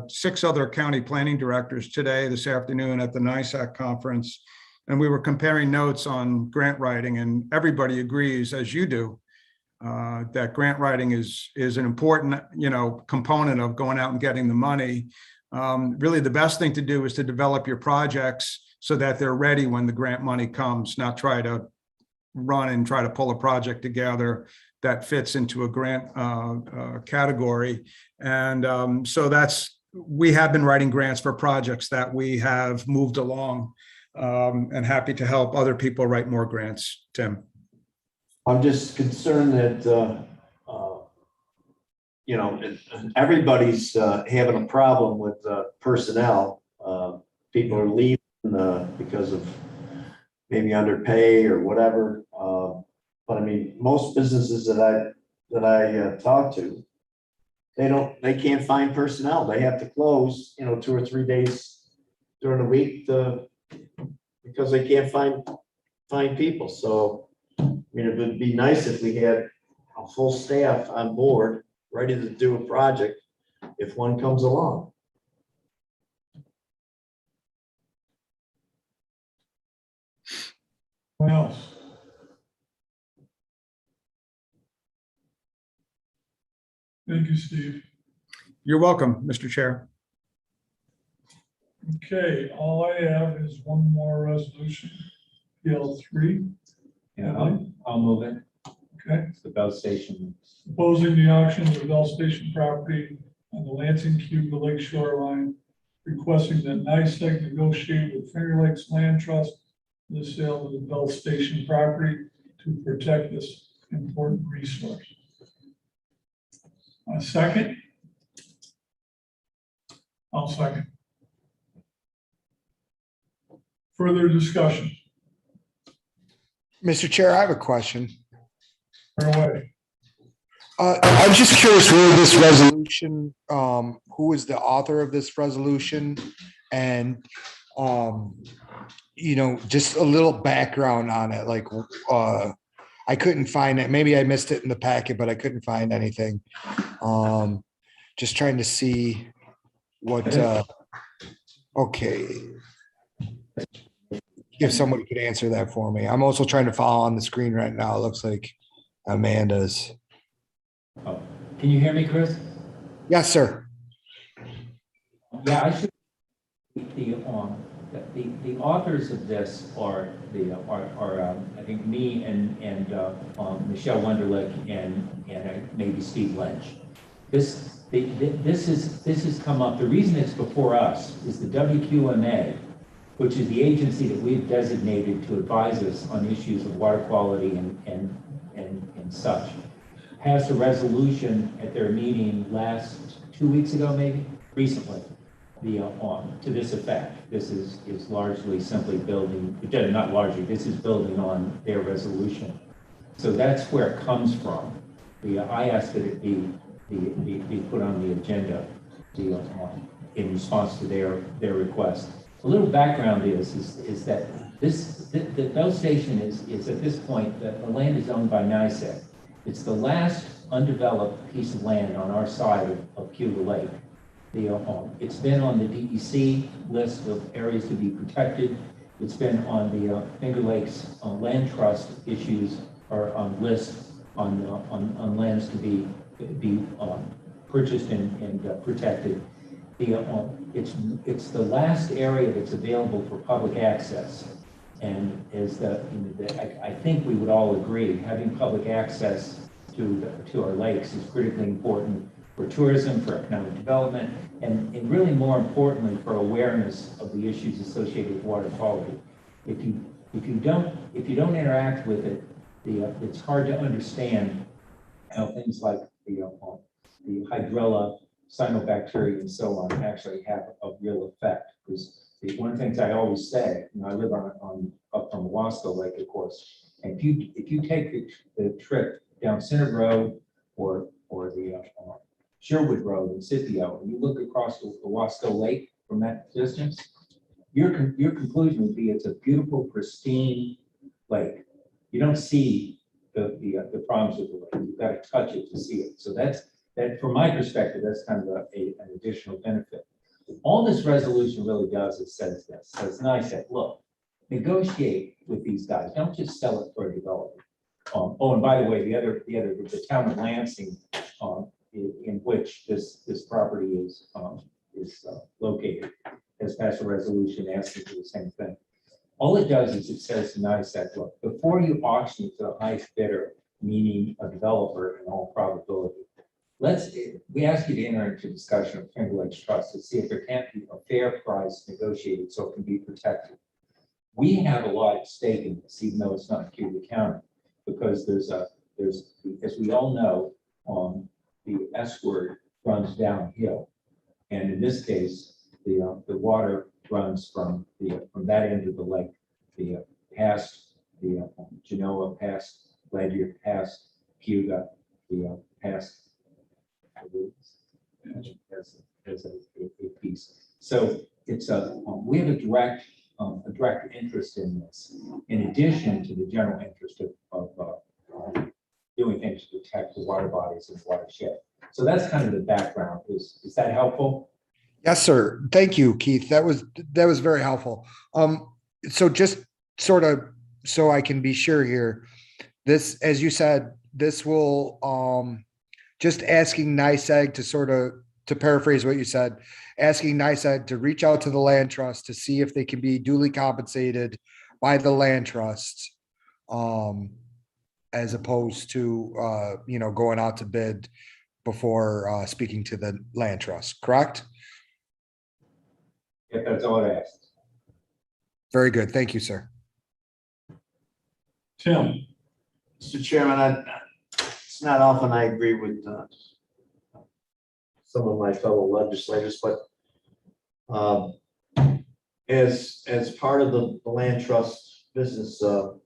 6 other county planning directors this afternoon at the NISAC conference, and we were comparing notes on grant writing, and everybody agrees, as you do, that grant writing is an important, component of going out and getting the money. Really, the best thing to do is to develop your projects so that they're ready when the grant money comes, not try to run and try to pull a project together that fits into a grant category. And so we have been writing grants for projects that we have moved along, and happy to help other people write more grants. Tim. I'm just concerned that, everybody's having a problem with personnel. People are leaving because of maybe underpay or whatever. But I mean, most businesses that I talk to, they can't find personnel. They have to close, 2 or 3 days during the week because they can't find people. So, I mean, it would be nice if we had a full staff on board, ready to do a project if one comes along. What else? Thank you, Steve. You're welcome, Mr. Chair. Okay, all I have is one more resolution, PL3. Yeah, I'll move it. Okay, It's the Bell Station. opposing the auction of the Bell Station property on the Lansing Cayuga Lake shoreline, requesting that NISAC negotiate with Finger Lakes Land Trust the sale of the Bell Station property to protect this important resource. A second? I'll second. Further discussion? Mr. Chair, I have a question. Right away. I'm just curious who this resolution, who is the author of this resolution? And, just a little background on it, like, I couldn't find it. Maybe I missed it in the packet, but I couldn't find anything. Just trying to see what, okay. If somebody could answer that for me. I'm also trying to follow on the screen right now. It looks like Amanda's. Oh, can you hear me, Chris? Yes, sir. Yeah, I should. The authors of this are I think me and Michelle Wunderlich and maybe Steve Lynch. This has come up. The reason it's before us is the WQMA, which is the agency that we've designated to advise us on issues of water quality and such, passed a resolution at their meeting last 2 weeks ago, maybe recently, to this effect. This is largely simply building, not largely, this is building on their resolution. So that's where it comes from. I asked that it be put on the agenda in response to their request. A little background is that the Bell Station is at this point, the land is owned by NISAC. It's the last undeveloped piece of land on our side of Cayuga Lake. It's been on the DEC list of areas to be protected. It's been on the Finger Lakes Land Trust issues or on lists on lands to be purchased and protected. It's the last area that's available for public access, and I think we would all agree having public access to our lakes is critically important for tourism, for economic development, and really more importantly for awareness of the issues associated with water quality. If you don't interact with it, it's hard to understand how things like the hydrilla, cyanobacteria, and so on actually have a real effect. Because one of the things I always say, I live up on Wasco Lake, of course, and if you take the trip down Center Road or the Sherwood Road in Scipio, and you look across the Wasco Lake from that distance, your conclusion would be it's a beautiful, pristine lake. You don't see the problems with the lake. You've got to touch it to see it. So that from my perspective, that's kind of an additional benefit. All this resolution really does is says this. So it's nice that, look, negotiate with these guys. Don't just sell it for a developer. Oh, and by the way, the town of Lansing, in which this property is located, has passed a resolution asking for the same thing. All it does is it says to NICEAG, look, before you auction it to the highest bidder, meaning a developer in all probability, we ask you to enter into discussion of Finger Lakes Trust to see if there can't be a fair price negotiated so it can be protected. We have a lot at stake in this, even though it's not Cayuga County, because there's, as we all know, the S word runs downhill. And in this case, the water runs from that end of the lake, past Genoa, past Ledyard, past Cayuga, past as a piece. So it's we have a direct interest in this, in addition to the general interest of doing things to protect the water bodies and watershed. So that's kind of the background. Is that helpful? Yes, sir. Thank you, Keith. That was very helpful. So just sort of so I can be sure here, this, as you said, this will just asking NICEAG to sort of, to paraphrase what you said, asking NICEAG to reach out to the land trust to see if they can be duly compensated by the land trust, as opposed to going out to bid before speaking to the land trust, correct? Yeah, that's all I asked. Very good. Thank you, sir. Tim, Mr. Chairman, it's not often I agree with some of my fellow legislators, but as part of the land trust business, the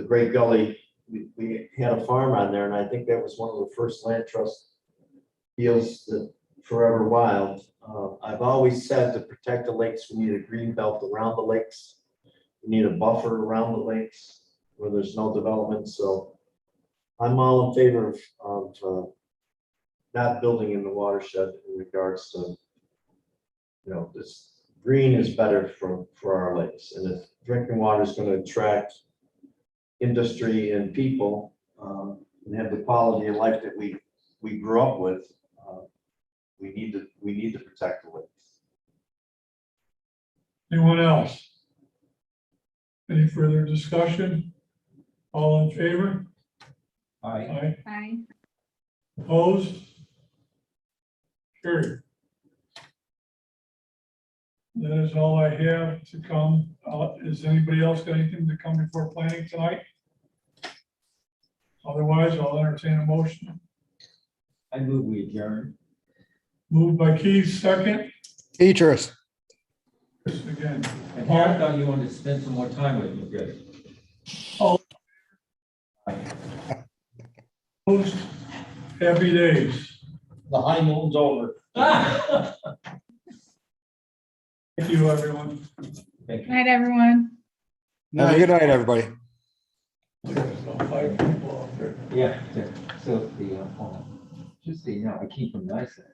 Great Gully, we had a farm on there, and I think that was one of the first land trust deals that Forever Wild. I've always said to protect the lakes, we need a green belt around the lakes. We need a buffer around the lakes where there's no development. So I'm all in favor of not building in the watershed in regards to, this green is better for our lakes. And if drinking water is going to attract industry and people and have the quality of life that we grew up with, we need to protect the lakes. anyone else? Any further discussion? All in favor? Aye. Aye. Opposed? Carried. That is all I have to come. Is anybody else got anything to come before planning tonight? Otherwise, I'll entertain a motion. I move we adjourn. Moved by Keith, second. Petrus. Chris again. And here I thought you wanted to spend some more time with me, Chris. Opposed? Happy days. The honeymoon's over. Thank you, everyone. Thank you. Night, everyone. Have a good night, everybody. About 5 people out there. Yeah, so just so you know, I came from NICEAG.